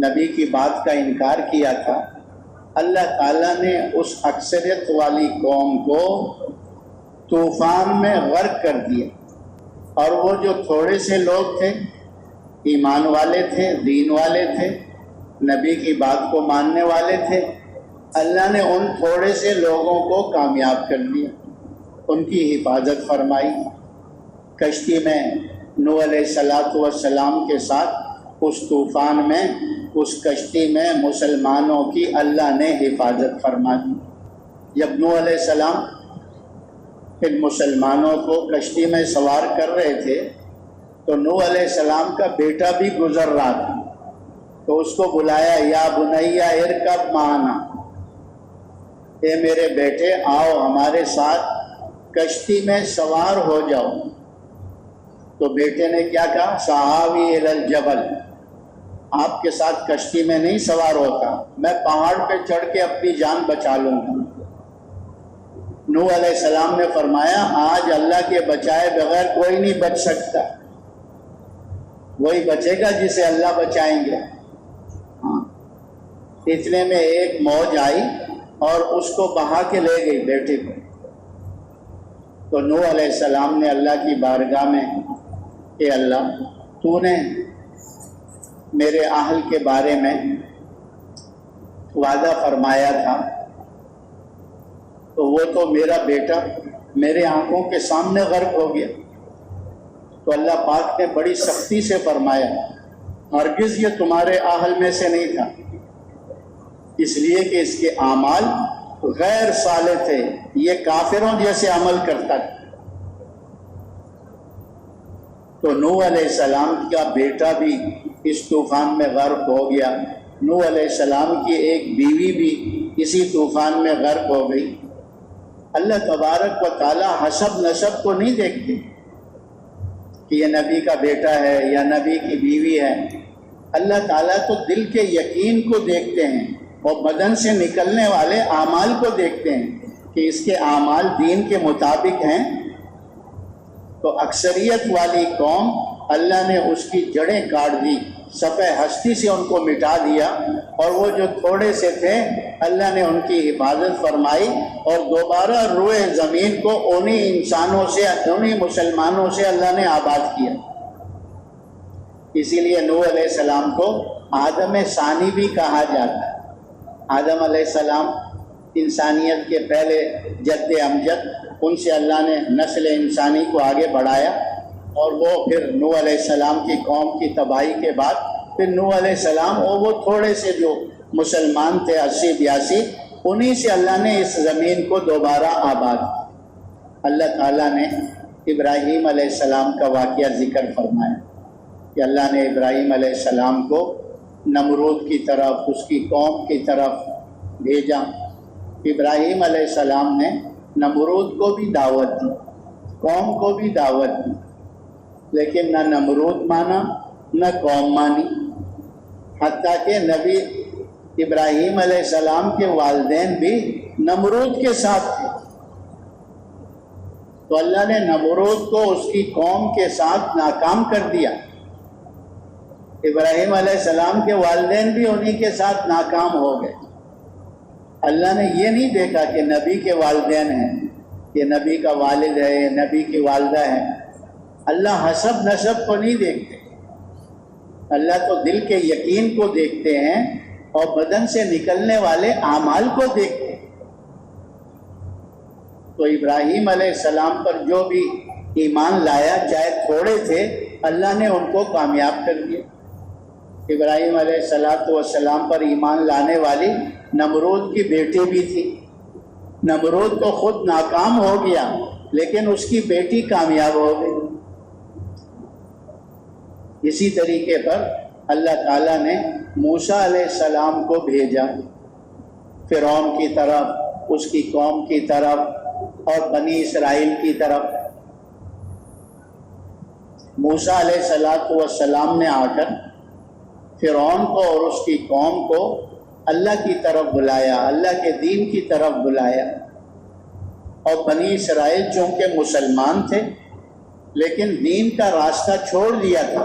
نبی کی بات کا انکار کیا تھا، اللہ تعالیٰ نے اس اکثریت والی قوم کو طوفان میں غرق کر دیا، اور وہ جو تھوڑے سے لوگ تھے، ایمان والے تھے، دین والے تھے، نبی کی بات کو ماننے والے تھے، اللہ نے ان تھوڑے سے لوگوں کو کامیاب کر دیا، ان کی حفاظت فرمائی۔ کشتی میں نوح علیہ السلام کے ساتھ اس طوفان میں، اس کشتی میں مسلمانوں کی اللہ نے حفاظت فرما دی۔ جب نوح علیہ السلام ان مسلمانوں کو کشتی میں سوار کر رہے تھے تو نوح علیہ السلام کا بیٹا بھی گزر رہا تھا، تو اس کو بلایا، یا بنیا ارکب معنا، اے میرے بیٹے آؤ ہمارے ساتھ کشتی میں سوار ہو جاؤ۔ تو بیٹے نے کیا کہا؟ سآوی الی الجبل، آپ کے ساتھ کشتی میں نہیں سوار ہوتا، میں پہاڑ پہ چڑھ کے اپنی جان بچا لوں گا۔ نوح علیہ السلام نے فرمایا، آج اللہ کے بچائے بغیر کوئی نہیں بچ سکتا، وہی بچے گا جسے اللہ بچائیں گے۔ اتنے میں ایک موج آئی اور اس کو بہا کے لے گئی بیٹے کو۔ تو نوح علیہ السلام نے اللہ کی بارگاہ میں، اے اللہ تو نے میرے اہل کے بارے میں وعدہ فرمایا تھا، تو وہ تو میرا بیٹا میرے آنکھوں کے سامنے غرق ہو گیا۔ تو اللہ پاک نے بڑی سختی سے فرمایا، ہرگز یہ تمہارے اہل میں سے نہیں تھا، اس لیے کہ اس کے اعمال غیر صالح تھے، یہ کافروں جیسے عمل کرتا تھا۔ تو نوح علیہ السلام کا بیٹا بھی اس طوفان میں غرق ہو گیا، نوح علیہ السلام کی ایک بیوی بھی اسی طوفان میں غرق ہو گئی۔ اللہ تبارک و تعالی حسب نسب کو نہیں دیکھتے کہ یہ نبی کا بیٹا ہے یا نبی کی بیوی ہے، اللہ تعالیٰ تو دل کے یقین کو دیکھتے ہیں اور بدن سے نکلنے والے اعمال کو دیکھتے ہیں کہ اس کے اعمال دین کے مطابق ہیں۔ تو اکثریت والی قوم اللہ نے اس کی جڑیں کاٹ دی، صفحہ ہستی سے ان کو مٹا دیا، اور وہ جو تھوڑے سے تھے اللہ نے ان کی حفاظت فرمائی اور دوبارہ روئے زمین کو انہی انسانوں سے، انہی مسلمانوں سے اللہ نے آباد کیا۔ اسی لیے نوح علیہ السلام کو آدم ثانی بھی کہا جاتا ہے۔ آدم علیہ السلام انسانیت کے پہلے جد امجد، ان سے اللہ نے نسل انسانی کو آگے بڑھایا، اور وہ پھر نوح علیہ السلام کی قوم کی تباہی کے بعد پھر نوح علیہ السلام اور وہ تھوڑے سے جو مسلمان تھے 80-82، انہی سے اللہ نے اس زمین کو دوبارہ آباد کیا۔ اللہ تعالیٰ نے ابراہیم علیہ السلام کا واقعہ ذکر فرمایا کہ اللہ نے ابراہیم علیہ السلام کو نمرود کی طرف، اس کی قوم کی طرف بھیجا۔ ابراہیم علیہ السلام نے نمرود کو بھی دعوت دی، قوم کو بھی دعوت دی، لیکن نہ نمرود مانا نہ قوم مانی، حتیٰ کہ نبی ابراہیم علیہ السلام کے والدین بھی نمرود کے ساتھ تھے۔ تو اللہ نے نمرود کو اس کی قوم کے ساتھ ناکام کر دیا۔ ابراہیم علیہ السلام کے والدین بھی انہی کے ساتھ ناکام ہو گئے۔ اللہ نے یہ نہیں دیکھا کہ نبی کے والدین ہیں، یہ نبی کا والد ہے، یہ نبی کی والدہ ہے۔ اللہ حسب نسب کو نہیں دیکھتے، اللہ تو دل کے یقین کو دیکھتے ہیں اور بدن سے نکلنے والے اعمال کو دیکھتے ہیں۔ تو ابراہیم علیہ السلام پر جو بھی ایمان لایا، چاہے تھوڑے تھے، اللہ نے ان کو کامیاب کر دیا۔ ابراہیم علیہ السلام پر ایمان لانے والی نمرود کی بیٹی بھی تھی۔ نمرود تو خود ناکام ہو گیا، لیکن اس کی بیٹی کامیاب ہو گئی۔ اسی طریقے پر اللہ تعالیٰ نے موسیٰ علیہ السلام کو بھیجا فرعون کی طرف، اس کی قوم کی طرف اور بنی اسرائیل کی طرف۔ موسیٰ علیہ السلام نے آ کر فرعون کو اور اس کی قوم کو اللہ کی طرف بلایا، اللہ کے دین کی طرف بلایا، اور بنی اسرائیل چونکہ مسلمان تھے لیکن دین کا راستہ چھوڑ دیا تھا،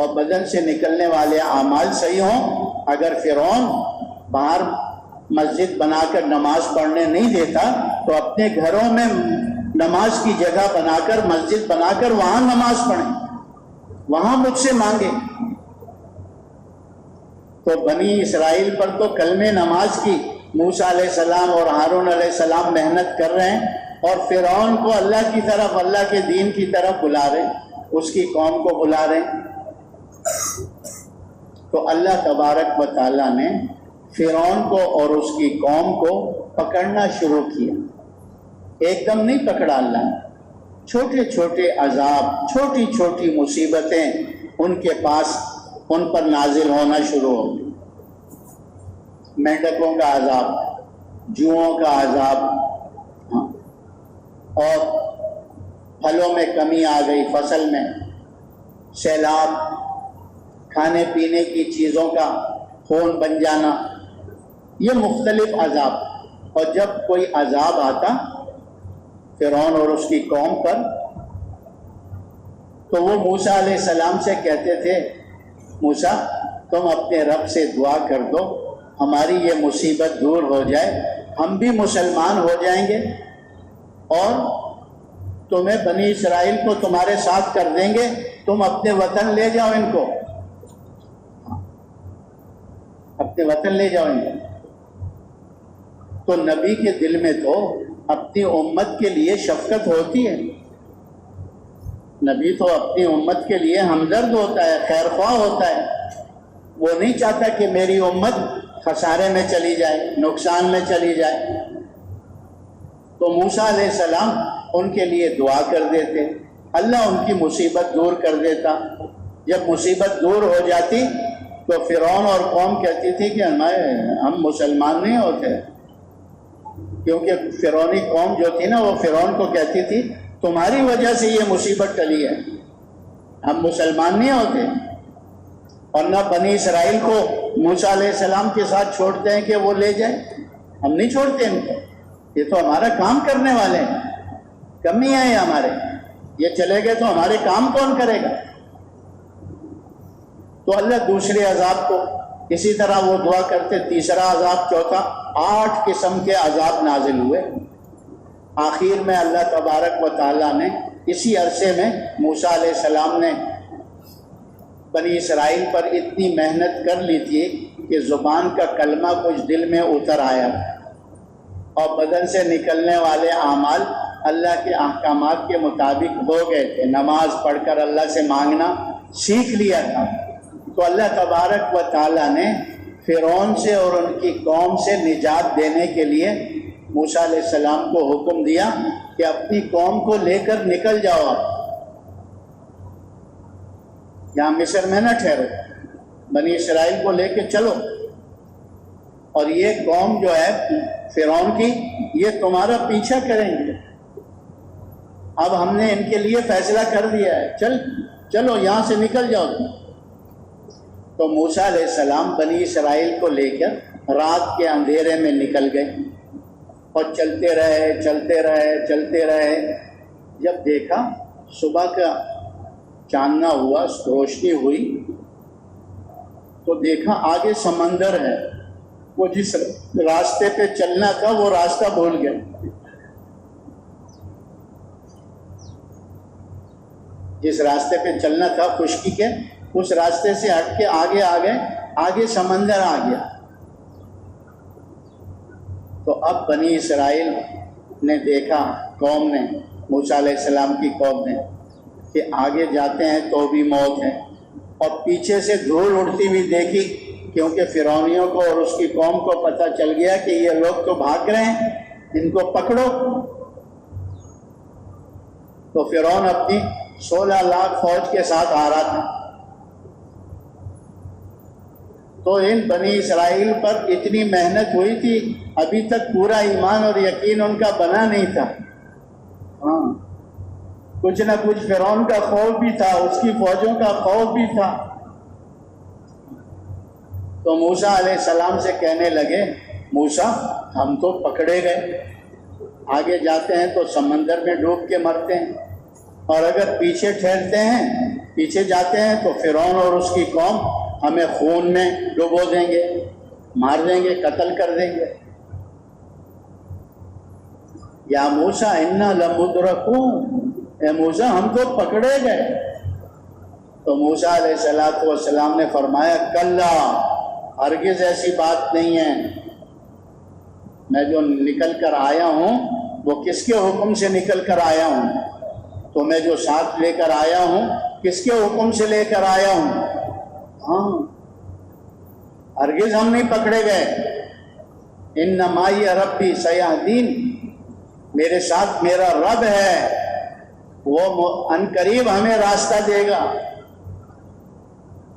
اور بدن سے نکلنے والے اعمال صحیح ہوں. اگر فرعون باہر مسجد بنا کر نماز پڑھنے نہیں دیتا تو اپنے گھروں میں نماز کی جگہ بنا کر مسجد بنا کر وہاں نماز پڑھیں, وہاں مجھ سے مانگے. تو بنی اسرائیل پر تو کلمہ نماز کی موسیٰ علیہ السلام اور ہارون علیہ السلام محنت کر رہے ہیں, اور فرعون کو اللہ کی طرف, اللہ کے دین کی طرف بلا رہے ہیں, اس کی قوم کو بلا رہے ہیں. تو اللہ تبارک و تعالیٰ نے فرعون کو اور اس کی قوم کو پکڑنا شروع کیا. ایک دم نہیں پکڑا اللہ نے, چھوٹے چھوٹے عذاب, چھوٹی چھوٹی مصیبتیں ان کے پاس, ان پر نازل ہونا شروع ہو گئی. مینڈکوں کا عذاب, جوؤں کا عذاب, اور پھلوں میں کمی آ گئی, فصل میں سیلاب, کھانے پینے کی چیزوں کا خون بن جانا, یہ مختلف عذاب. اور جب کوئی عذاب آتا فرعون اور اس کی قوم پر تو وہ موسیٰ علیہ السلام سے کہتے تھے, موسیٰ تم اپنے رب سے دعا کر دو, ہماری یہ مصیبت دور ہو جائے, ہم بھی مسلمان ہو جائیں گے اور تمہیں بنی اسرائیل کو تمہارے ساتھ کر دیں گے, تم اپنے وطن لے جاؤ ان کو, اپنے وطن لے جاؤ ان کو. تو نبی کے دل میں تو اپنی امت کے لیے شفقت ہوتی ہے, نبی تو اپنی امت کے لیے ہمدرد ہوتا ہے, خیر خواہ ہوتا ہے. وہ نہیں چاہتا کہ میری امت خسارے میں چلی جائے, نقصان میں چلی جائے. تو موسیٰ علیہ السلام ان کے لیے دعا کر دیتے, اللہ ان کی مصیبت دور کر دیتا. جب مصیبت دور ہو جاتی تو فرعون اور قوم کہتی تھی کہ ہم مسلمان نہیں ہوتے, کیونکہ فرعونی قوم جو تھی نا وہ فرعون کو کہتی تھی تمہاری وجہ سے یہ مصیبت ٹلی ہے, ہم مسلمان نہیں ہوتے. اور نہ بنی اسرائیل کو موسیٰ علیہ السلام کے ساتھ چھوڑتے ہیں کہ وہ لے جائیں, ہم نہیں چھوڑتے ان کو, یہ تو ہمارا کام کرنے والے ہیں, کمی ہے ہمارے, یہ چلے گئے تو ہمارے کام کون کرے گا. تو اللہ دوسرے عذاب کو اسی طرح وہ دعا کرتے, تیسرا عذاب, چوتھا, 8 قسم کے عذاب نازل ہوئے. آخر میں اللہ تبارک و تعالیٰ نے اسی عرصے میں موسیٰ علیہ السلام نے بنی اسرائیل پر اتنی محنت کر لی تھی کہ زبان کا کلمہ کچھ دل میں اتر آیا اور بدن سے نکلنے والے اعمال اللہ کے احکامات کے مطابق ہو گئے تھے. نماز پڑھ کر اللہ سے مانگنا سیکھ لیا تھا. تو اللہ تبارک و تعالیٰ نے فرعون سے اور ان کی قوم سے نجات دینے کے لیے موسیٰ علیہ السلام کو حکم دیا کہ اپنی قوم کو لے کر نکل جاؤ, آپ یہاں مصر میں نہ ٹھہرو, بنی اسرائیل کو لے کے چلو. اور یہ قوم جو ہے فرعون کی, یہ تمہارا پیچھا کریں گے. اب ہم نے ان کے لیے فیصلہ کر دیا ہے, چلو یہاں سے نکل جاؤ. تو موسیٰ علیہ السلام بنی اسرائیل کو لے کر رات کے اندھیرے میں نکل گئے اور چلتے رہے. جب دیکھا صبح کا چاندنا ہوا, روشنی ہوئی, تو دیکھا آگے سمندر ہے. وہ جس راستے پہ چلنا تھا وہ راستہ بھول گئے. جس راستے پہ چلنا تھا خشکی کے, اس راستے سے ہٹ کے آگے آ گئے, آگے سمندر آ گیا. تو اب بنی اسرائیل نے دیکھا, قوم نے, موسیٰ علیہ السلام کی قوم نے, کہ آگے جاتے ہیں تو بھی موت ہے. اور پیچھے سے دھول اڑتی ہوئی دیکھی, کیونکہ فرعونیوں کو اور اس کی قوم کو پتہ چل گیا کہ یہ لوگ تو بھاگ رہے ہیں, ان کو پکڑو. تو فرعون اپنی 16 لاکھ فوج کے ساتھ آ رہا تھا. تو ان بنی اسرائیل پر اتنی محنت ہوئی تھی, ابھی تک پورا ایمان اور یقین ان کا بنا نہیں تھا. ہاں, کچھ نہ کچھ فرعون کا خوف بھی تھا, اس کی فوجوں کا خوف بھی تھا. تو موسیٰ علیہ السلام سے کہنے لگے, موسیٰ ہم تو پکڑے گئے, آگے جاتے ہیں تو سمندر میں ڈوب کے مرتے ہیں, اور اگر پیچھے ٹھہرتے ہیں پیچھے جاتے ہیں تو فرعون اور اس کی قوم ہمیں خون میں ڈبو دیں گے، مار دیں گے، قتل کر دیں گے۔ یا موسیٰ انا لمدرکون، اے موسیٰ ہم تو پکڑے گئے۔ تو موسیٰ علیہ السلام نے فرمایا کلا، ہرگز ایسی بات نہیں ہے، میں جو نکل کر آیا ہوں وہ کس کے حکم سے نکل کر آیا ہوں، تو میں جو ساتھ لے کر آیا ہوں کس کے حکم سے لے کر آیا ہوں؟ ہاں، ہرگز ہم نہیں پکڑے گئے۔ ان معی ربی سیہدین، میرے ساتھ میرا رب ہے، وہ ان قریب ہمیں راستہ دے گا۔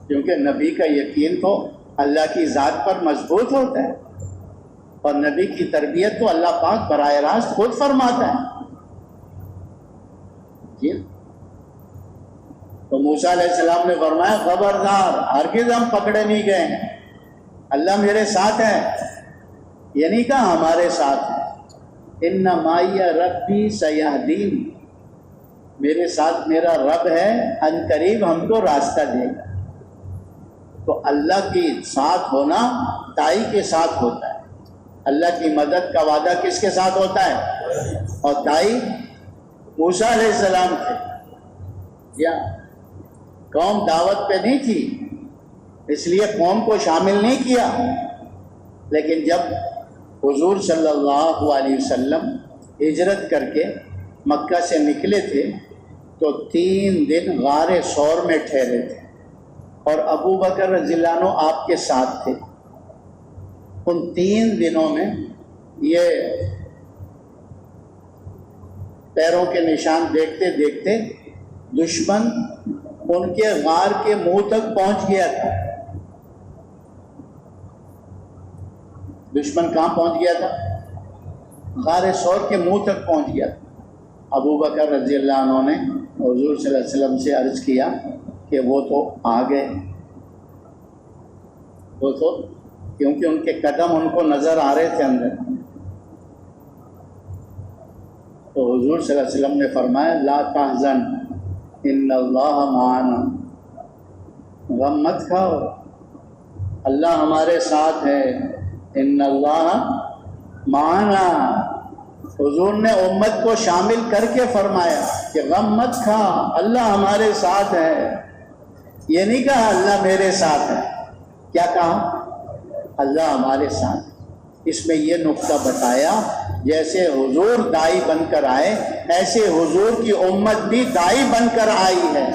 کیونکہ نبی کا یقین تو اللہ کی ذات پر مضبوط ہوتا ہے، اور نبی کی تربیت تو اللہ پاک براہ راست خود فرماتا ہے۔ جی، تو موسیٰ علیہ السلام نے فرمایا خبردار، ہرگز ہم پکڑے نہیں گئے ہیں، اللہ میرے ساتھ ہے۔ یہ نہیں کہا ہمارے ساتھ ہے، ان معی ربی سیہدین، میرے ساتھ میرا رب ہے، ان قریب ہم کو راستہ دے گا۔ تو اللہ کی ساتھ ہونا دائی کے ساتھ ہوتا ہے، اللہ کی مدد کا وعدہ کس کے ساتھ ہوتا ہے؟ اور دائی موسیٰ علیہ السلام تھے۔ یا قوم دعوت پہ نہیں تھی، اس لیے قوم کو شامل نہیں کیا، لیکن جب حضور صلی اللہ علیہ وسلم ہجرت کر کے مکہ سے نکلے تھے تو 3 دن غار ثور میں ٹھہرے تھے، اور ابو بکر رضی اللہ عنہ آپ کے ساتھ تھے۔ ان 3 دنوں میں یہ پیروں کے نشان دیکھتے دیکھتے دشمن ان کے غار کے منہ تک پہنچ گیا تھا۔ دشمن کہاں پہنچ گیا تھا؟ غار ثور کے منہ تک پہنچ گیا تھا۔ ابو بکر رضی اللہ عنہ نے حضور صلی اللہ علیہ وسلم سے عرض کیا کہ وہ تو آ گئے، وہ تو، کیونکہ ان کے قدم ان کو نظر آ رہے تھے اندر۔ تو حضور صلی اللہ علیہ وسلم نے فرمایا لا تحزن ان اللہ معنا، غم مت کھاؤ، اللہ ہمارے ساتھ ہے۔ ان اللہ معنا، حضور نے امت کو شامل کر کے فرمایا کہ غم مت کھا، اللہ ہمارے ساتھ ہے۔ یہ نہیں کہا اللہ میرے ساتھ ہے، کیا کہا؟ اللہ ہمارے ساتھ۔ اس میں یہ نقطہ بتایا جیسے حضور دائی بن کر آئے، ایسے حضور کی امت بھی دائی بن کر آئی ہے۔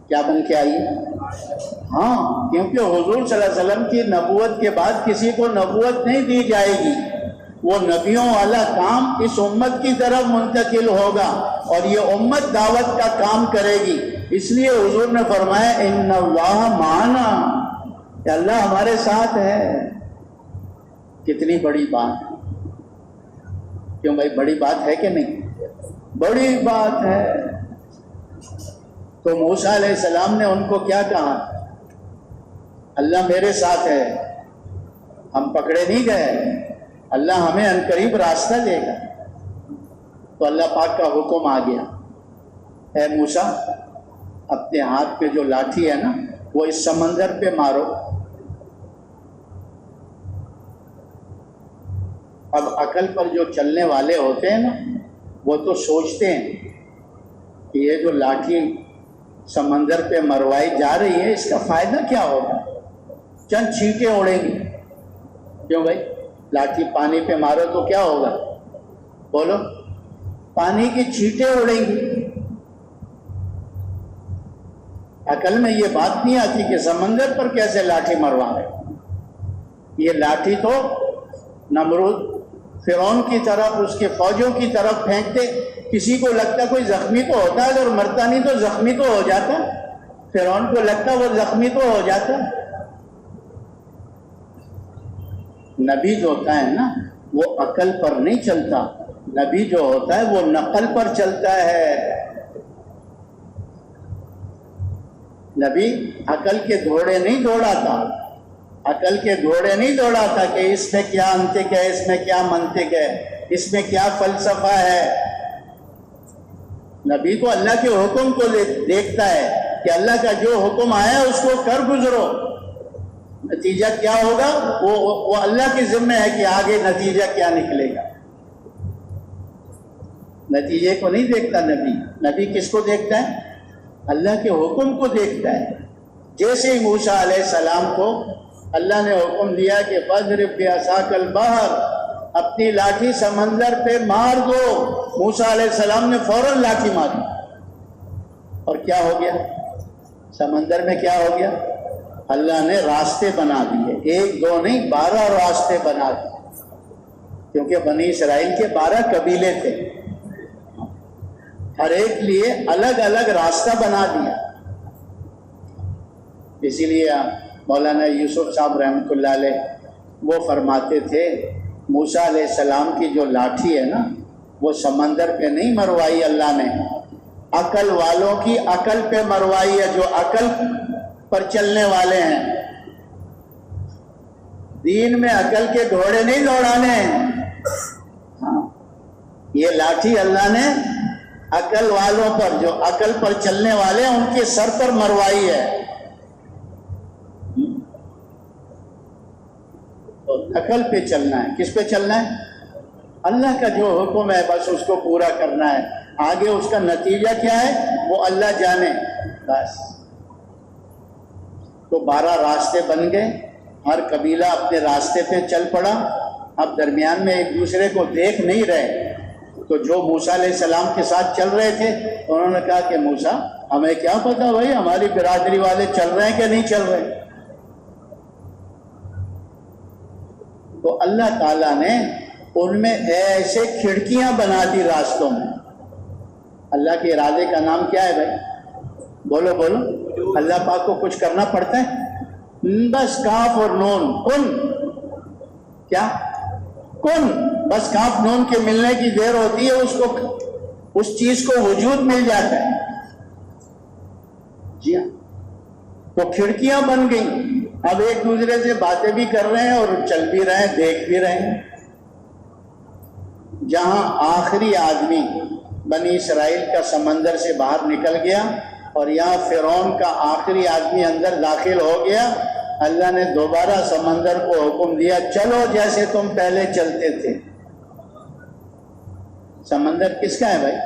کیا بن کے آئی ہے؟ ہاں، کیونکہ حضور صلی اللہ علیہ وسلم کی نبوت کے بعد کسی کو نبوت نہیں دی جائے گی، وہ نبیوں والا کام اس امت کی طرف منتقل ہوگا، اور یہ امت دعوت کا کام کرے گی۔ اس لیے حضور نے فرمایا ان اللہ معنا، کہ اللہ ہمارے ساتھ ہے۔ کتنی بڑی بات ہے، کیوں بھائی؟ بڑی بات ہے کہ نہیں؟ بڑی بات ہے۔ تو موسیٰ علیہ السلام نے ان کو کیا کہا؟ اللہ میرے ساتھ ہے، ہم پکڑے نہیں گئے، اللہ ہمیں عنقریب راستہ دے گا۔ تو اللہ پاک کا حکم آ گیا، اے موسیٰ اپنے ہاتھ پہ جو لاٹھی ہے نا وہ اس سمندر پہ مارو۔ اب عقل پر جو چلنے والے ہوتے ہیں نا وہ تو سوچتے ہیں کہ یہ جو لاٹھی سمندر پہ مروائی جا رہی ہے اس کا فائدہ کیا ہوگا؟ چند چھینٹیں اڑیں گی۔ کیوں بھائی؟ لاٹھی پانی پہ مارو تو کیا ہوگا؟ بولو، پانی کی چھینٹیں اڑیں گی۔ عقل میں یہ بات نہیں آتی کہ سمندر پر کیسے لاٹھی مروا رہے۔ یہ لاٹھی تو نمرود فرعون کی طرف، اس کے فوجوں کی طرف پھینکتے، کسی کو لگتا کوئی زخمی تو ہوتا، اگر مرتا نہیں تو زخمی تو ہو جاتا، فرعون کو لگتا وہ زخمی تو ہو جاتا۔ نبی جو ہوتا ہے نا وہ عقل پر نہیں چلتا، نبی جو ہوتا ہے وہ نقل پر چلتا ہے۔ نبی عقل کے گھوڑے نہیں دوڑاتا، عقل کے گھوڑے نہیں دوڑاتا کہ اس میں کیا منطق ہے، اس میں کیا منطق ہے، اس میں کیا فلسفہ ہے۔ نبی تو اللہ کے حکم کو دیکھتا ہے کہ اللہ کا جو حکم آیا اس کو کر گزرو، نتیجہ کیا ہوگا وہ اللہ کے ذمہ ہے کہ آگے نتیجہ کیا نکلے گا۔ نتیجے کو نہیں دیکھتا نبی، نبی کس کو دیکھتا ہے؟ اللہ کے حکم کو دیکھتا ہے۔ جیسے ہی موسیٰ علیہ السلام کو اللہ نے حکم دیا کہ فَاضْرِبْ بِعَصَاكَ الْبَحْرَ، اپنی لاٹھی سمندر پہ مار دو، موسیٰ علیہ السلام نے فوراً لاٹھی ماری، اور کیا ہو گیا؟ سمندر میں کیا ہو گیا؟ اللہ نے راستے بنا دیے، 1 2 نہیں 12 راستے بنا دیے، کیونکہ بنی اسرائیل کے 12 قبیلے تھے، ہر ایک لیے الگ الگ راستہ بنا دیا۔ اسی لیے مولانا یوسف صاحب رحمۃ اللہ علیہ وہ فرماتے تھے موسیٰ علیہ السلام کی جو لاٹھی ہے نا، وہ سمندر پہ نہیں مروائی اللہ نے، عقل والوں کی عقل پہ مروائی ہے، جو عقل پر چلنے والے ہیں۔ دین میں عقل کے گھوڑے نہیں دوڑانے ہیں، ہاں، یہ لاٹھی اللہ نے عقل والوں پر، جو عقل پر چلنے والے ہیں ان کے سر پر مروائی ہے۔ تو عقل پہ چلنا ہے، کس پہ چلنا ہے؟ اللہ کا جو حکم ہے بس اس کو پورا کرنا ہے، آگے اس کا نتیجہ کیا ہے وہ اللہ جانے بس۔ تو 12 راستے بن گئے، ہر قبیلہ اپنے راستے پہ چل پڑا، اب درمیان میں ایک دوسرے کو دیکھ نہیں رہے، تو جو موسیٰ علیہ السلام کے ساتھ چل رہے تھے انہوں نے کہا کہ موسیٰ ہمیں کیا پتا بھائی ہماری برادری والے چل رہے ہیں کہ نہیں چل رہے۔ تو اللہ تعالیٰ نے ان میں ایسے کھڑکیاں بنا دی راستوں میں۔ اللہ کے ارادے کا نام کیا ہے بھائی؟ بولو بولو، اللہ پاک کو کچھ کرنا پڑتا ہے؟ بس کاف اور نون، کن، کیا کن، بس کاف نون کے ملنے کی دیر ہوتی ہے، اس کو اس چیز کو وجود مل جاتا ہے۔ جی ہاں، تو کھڑکیاں بن گئیں، اب ایک دوسرے سے باتیں بھی کر رہے ہیں اور چل بھی رہے ہیں، دیکھ بھی رہے ہیں۔ جہاں آخری آدمی بنی اسرائیل کا سمندر سے باہر نکل گیا اور یہاں فرعون کا آخری آدمی اندر داخل ہو گیا، اللہ نے دوبارہ سمندر کو حکم دیا چلو جیسے تم پہلے چلتے تھے۔ سمندر کس کا ہے بھائی؟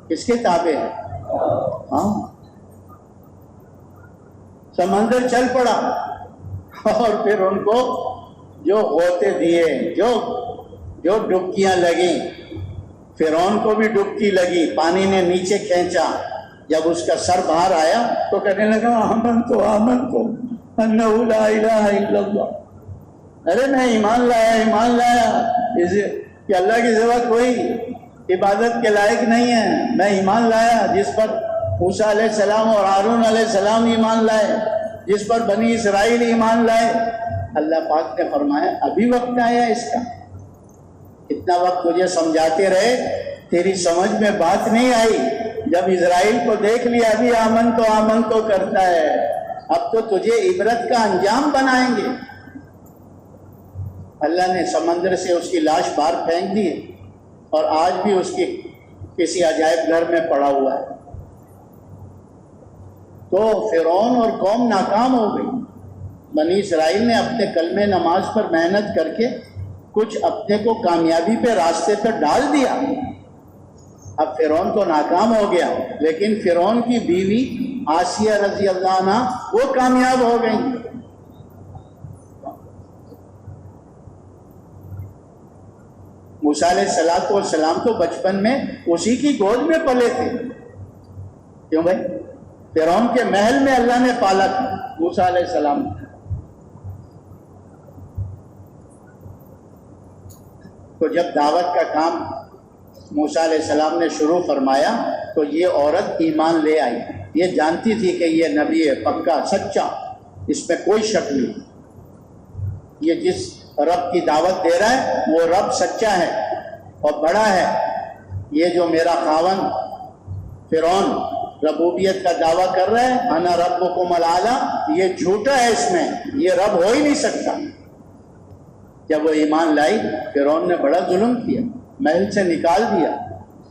کس کے تابع ہے؟ ہاں، سمندر چل پڑا اور پھر ان کو جو غوطے دیے، جو ڈبکیاں لگیں، فرعون کو بھی ڈبکی لگی، پانی نے نیچے کھینچا، جب اس کا سر باہر آیا تو کہنے لگا آمنت انہ لا الہ الا اللہ، ارے میں ایمان لایا کہ اللہ کی سوا کوئی عبادت کے لائق نہیں ہے، میں ایمان لایا، جس پر موسیٰ علیہ السلام اور ہارون علیہ السلام ایمان لائے، جس پر بنی اسرائیل ایمان لائے۔ اللہ پاک نے فرمایا ابھی وقت آیا اس کا، اتنا وقت تجھے سمجھاتے رہے، تیری سمجھ میں بات نہیں آئی، جب اسرائیل کو دیکھ لیا ابھی آمن تو کرتا ہے، اب تو تجھے عبرت کا انجام بنائیں گے۔ اللہ نے سمندر سے اس کی لاش باہر پھینک دی اور آج بھی اس کی کسی عجائب گھر میں پڑا ہوا ہے۔ تو فرعون اور قوم ناکام ہو گئی، بنی اسرائیل نے اپنے کلمہ نماز پر محنت کر کے کچھ اپنے کو کامیابی پہ راستے پر ڈال دیا، اب فرعون تو ناکام ہو گیا، لیکن فرعون کی بیوی آسیہ رضی اللہ عنہ وہ کامیاب ہو گئی۔ موسیٰ علیہ السلام تو بچپن میں اسی کی گود میں پلے تھے، کیوں بھائی؟ فرعون کے محل میں اللہ نے پالا تھا موسیٰ علیہ السلام۔ تو جب دعوت کا کام موسیٰ علیہ السلام نے شروع فرمایا تو یہ عورت ایمان لے آئی، یہ جانتی تھی کہ یہ نبی ہے پکا سچا، اس میں کوئی شک نہیں، یہ جس رب کی دعوت دے رہا ہے وہ رب سچا ہے اور بڑا ہے، یہ جو میرا خاون فرعون ربوبیت کا دعویٰ کر رہا ہے انا ربکم الاعلی، یہ جھوٹا ہے، اس میں یہ رب ہو ہی نہیں سکتا۔ جب وہ ایمان لائی، فرعون نے بڑا ظلم کیا، محل سے نکال دیا،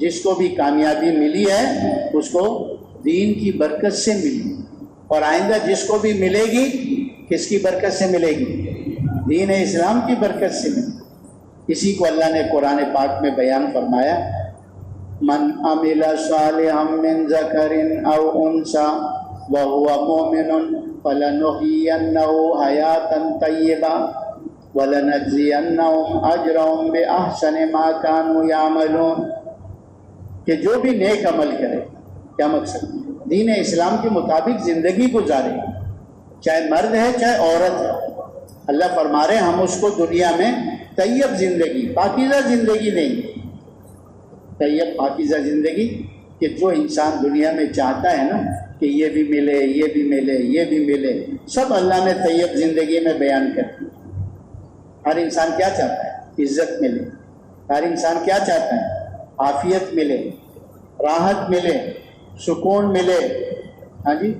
جس کو بھی کامیابی ملی ہے اس کو دین کی برکت سے ملی، اور آئندہ جس کو بھی ملے گی کس کی برکت سے ملے گی؟ دین اسلام کی برکت سے ملے گی۔ اسی کو اللہ نے قرآن پاک میں بیان فرمایا، من عمل صالحا من ذکر او انثى وهو مؤمن فلنحيينه حیاتا طیبہ وَلَنَجْزِيَنَّهُمْ أَجْرَهُمْ بِأَحْسَنِ مَا كَانُوا يَعْمَلُونَ، کہ جو بھی نیک عمل کرے، کیا مقصد؟ دین اسلام کے مطابق زندگی گزارے، چاہے مرد ہے چاہے عورت ہے۔ اللہ فرما رہے ہیں ہم اس کو دنیا میں طیب زندگی، پاکیزہ زندگی دیں گے۔ طیب پاکیزہ زندگی کہ جو انسان دنیا میں چاہتا ہے نا کہ یہ بھی ملے، یہ بھی ملے، یہ بھی ملے، سب اللہ نے طیب زندگی میں بیان کر دیا۔ ہر انسان کیا چاہتا ہے؟ عزت ملے۔ ہر انسان کیا چاہتا ہے؟ عافیت ملے، راحت ملے، سکون ملے۔ ہاں جی،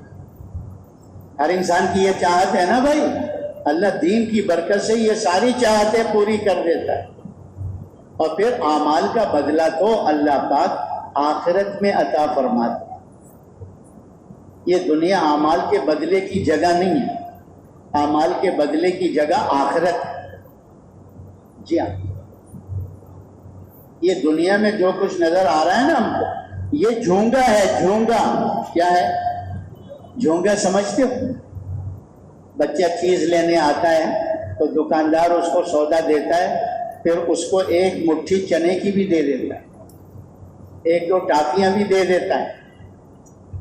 ہر انسان کی یہ چاہت ہے نا بھائی۔ اللہ دین کی برکت سے یہ ساری چاہتیں پوری کر دیتا ہے، اور پھر اعمال کا بدلہ تو اللہ پاک آخرت میں عطا فرماتا ہے۔ یہ دنیا اعمال کے بدلے کی جگہ نہیں ہے، اعمال کے بدلے کی جگہ آخرت ہے۔ جی ہاں، یہ دنیا میں جو کچھ نظر آ رہا ہے نا ہم کو، یہ جھونگا ہے۔ جھونگا کیا ہے؟ جھونگا سمجھتے ہو؟ بچہ چیز لینے آتا ہے تو دکاندار اس کو سودا دیتا ہے، پھر اس کو ایک مٹھی چنے کی بھی دے دیتا ہے، ایک دو ٹافیاں بھی دے دیتا ہے۔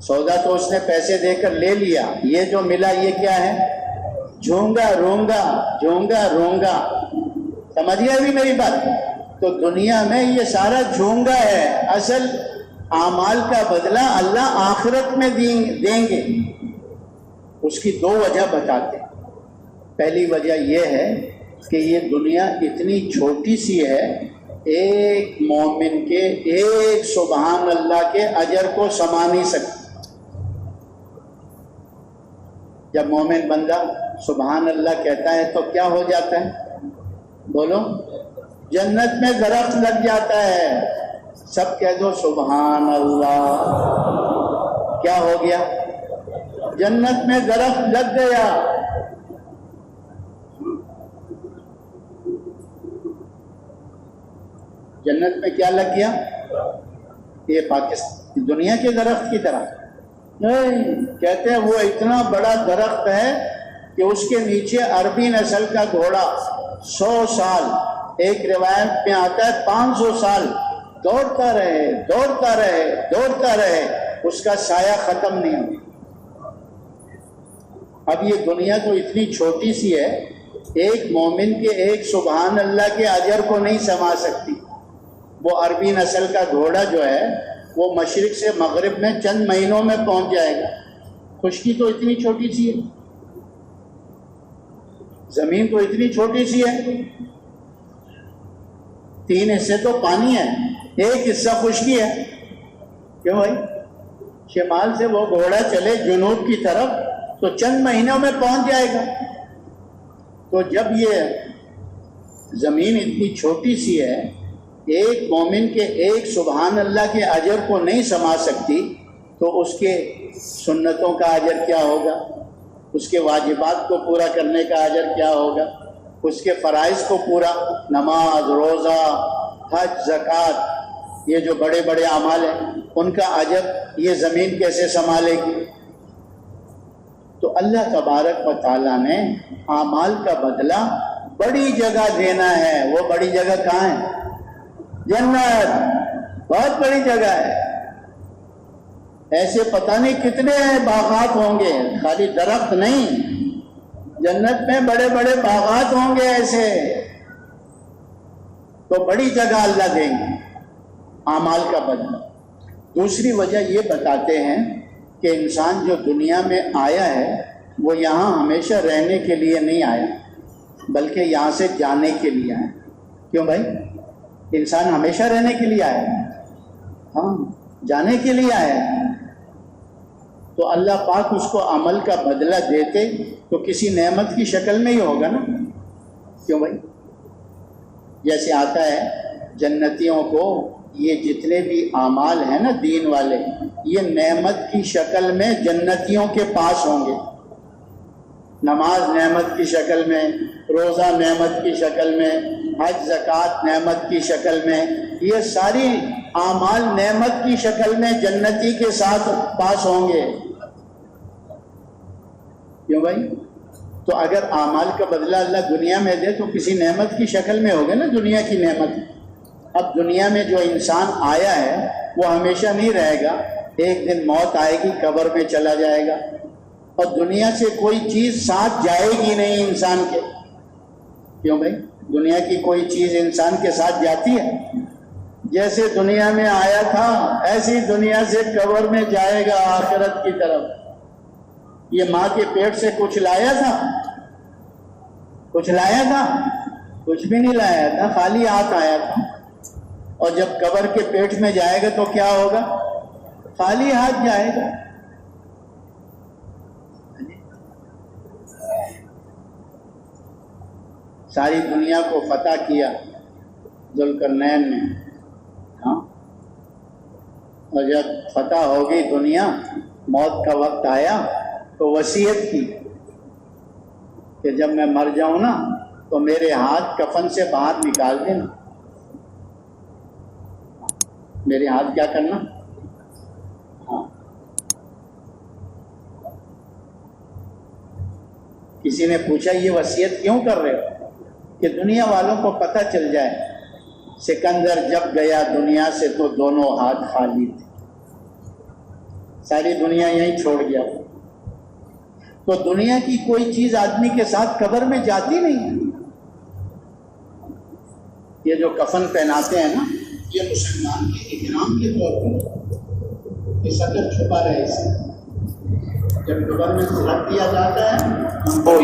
سودا تو اس نے پیسے دے کر لے لیا، یہ جو ملا یہ کیا ہے؟ جھونگا رونگا، جھونگا رونگا۔ سمجھ گیا بھی میری بات؟ تو دنیا میں یہ سارا جھونگا ہے، اصل اعمال کا بدلہ اللہ آخرت میں دیں گے۔ اس کی دو وجہ بتاتے ہیں۔ پہلی وجہ یہ ہے کہ یہ دنیا اتنی چھوٹی سی ہے، ایک مومن کے ایک سبحان اللہ کے اجر کو سما نہیں سکتی۔ جب مومن بندہ سبحان اللہ کہتا ہے تو کیا ہو جاتا ہے؟ بولو، جنت میں درخت لگ جاتا ہے۔ سب کہہ دو سبحان اللہ۔ کیا ہو گیا؟ جنت میں درخت لگ گیا۔ جنت میں کیا لگ گیا؟ یہ پاکستان دنیا کے درخت کی طرح نہیں، کہتے ہیں وہ اتنا بڑا درخت ہے کہ اس کے نیچے عربی نسل کا گھوڑا 100 سال، ایک روایت میں آتا ہے 500 سال دوڑتا رہے، دوڑتا رہے، دوڑتا رہے، اس کا سایہ ختم نہیں ہو۔ اب یہ دنیا تو اتنی چھوٹی سی ہے، ایک مومن کے ایک سبحان اللہ کے اجر کو نہیں سما سکتی۔ وہ عربی نسل کا گھوڑا جو ہے وہ مشرق سے مغرب میں چند مہینوں میں پہنچ جائے گا۔ خشکی تو اتنی چھوٹی سی ہے، زمین تو اتنی چھوٹی سی ہے، 3 حصے تو پانی ہے، ایک حصہ خشکی ہے۔ کیوں بھائی؟ شمال سے وہ گھوڑا چلے جنوب کی طرف تو چند مہینوں میں پہنچ جائے گا۔ تو جب یہ زمین اتنی چھوٹی سی ہے، ایک مومن کے ایک سبحان اللہ کے اجر کو نہیں سما سکتی، تو اس کے سنتوں کا اجر کیا ہوگا؟ اس کے واجبات کو پورا کرنے کا اجر کیا ہوگا؟ اس کے فرائض کو پورا، نماز، روزہ، حج، زکوٰۃ، یہ جو بڑے بڑے اعمال ہیں ان کا اجر یہ زمین کیسے سنبھالے گی؟ تو اللہ تبارک و تعالیٰ نے اعمال کا بدلہ بڑی جگہ دینا ہے۔ وہ بڑی جگہ کہاں ہے؟ جنت، بہت بڑی جگہ ہے۔ ایسے پتہ نہیں کتنے باغات ہوں گے، خالی درخت نہیں، جنت میں بڑے بڑے باغات ہوں گے ایسے۔ تو بڑی جگہ اللہ دیں گے اعمال کا بدلہ۔ دوسری وجہ یہ بتاتے ہیں کہ انسان جو دنیا میں آیا ہے وہ یہاں ہمیشہ رہنے کے لیے نہیں آیا، بلکہ یہاں سے جانے کے لیے آیا۔ کیوں بھائی؟ انسان ہمیشہ رہنے کے لیے آیا ہے؟ ہاں، جانے کے لیے آیا ہے۔ تو اللہ پاک اس کو عمل کا بدلہ دیتے تو کسی نعمت کی شکل میں ہی ہوگا نا۔ کیوں بھائی؟ جیسے آتا ہے جنتیوں کو یہ جتنے بھی اعمال ہیں نا دین والے، یہ نعمت کی شکل میں جنتیوں کے پاس ہوں گے۔ نماز نعمت کی شکل میں، روزہ نعمت کی شکل میں، حج زکوٰۃ نعمت کی شکل میں، یہ ساری اعمال نعمت کی شکل میں جنتی کے ساتھ پاس ہوں گے۔ کیوں بھائی؟ تو اگر اعمال کا بدلہ اللہ دنیا میں دے تو کسی نعمت کی شکل میں ہوگا نا، دنیا کی نعمت۔ اب دنیا میں جو انسان آیا ہے وہ ہمیشہ نہیں رہے گا، ایک دن موت آئے گی، قبر میں چلا جائے گا، اور دنیا سے کوئی چیز ساتھ جائے گی نہیں انسان کے۔ کیوں بھائی؟ دنیا کی کوئی چیز انسان کے ساتھ جاتی ہے؟ جیسے دنیا میں آیا تھا ایسی دنیا سے قبر میں جائے گا آخرت کی طرف۔ یہ ماں کے پیٹ سے کچھ لایا تھا؟ کچھ لایا تھا؟ کچھ بھی نہیں لایا تھا، خالی ہاتھ آیا تھا۔ اور جب قبر کے پیٹ میں جائے گا تو کیا ہوگا؟ خالی ہاتھ جائے گا۔ ساری دنیا کو فتح کیا ذوالقرنین نے، ہاں، اور جب فتح ہو گئی دنیا، موت کا وقت آیا تو وصیت کی کہ جب میں مر جاؤں نا تو میرے ہاتھ کفن سے باہر نکال دینا۔ میرے ہاتھ کیا کرنا؟ ہاں۔ کسی نے پوچھا یہ وصیت کیوں کر رہے ہو؟ کہ دنیا والوں کو پتہ چل جائے سکندر جب گیا دنیا سے تو دونوں ہاتھ خالی تھے، ساری دنیا یہیں چھوڑ گیا۔ تو دنیا کی کوئی چیز آدمی کے ساتھ قبر میں جاتی نہیں ہے۔ یہ جو کفن پہناتے ہیں نا، یہ مسلمان کے اکرام کے طور پر، یہ شکل چھپا رہے اسے، جب قبر میں رکھ دیا جاتا ہے،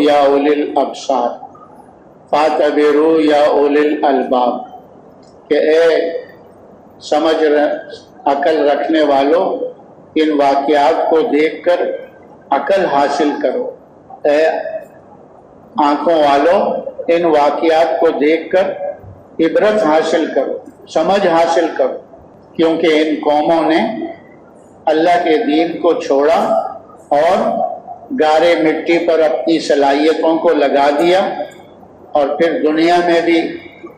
یا اولی الابصار فاعتبروا یا اولی الالباب، کہ اے سمجھ عقل رکھنے والوں، ان واقعات کو دیکھ کر عقل حاصل کرو۔ اے آنکھوں والوں، ان واقعات کو دیکھ کر عبرت حاصل کرو، سمجھ حاصل کرو، کیونکہ ان قوموں نے اللہ کے دین کو چھوڑا اور گارے مٹی پر اپنی صلاحیتوں کو لگا دیا، اور پھر دنیا میں بھی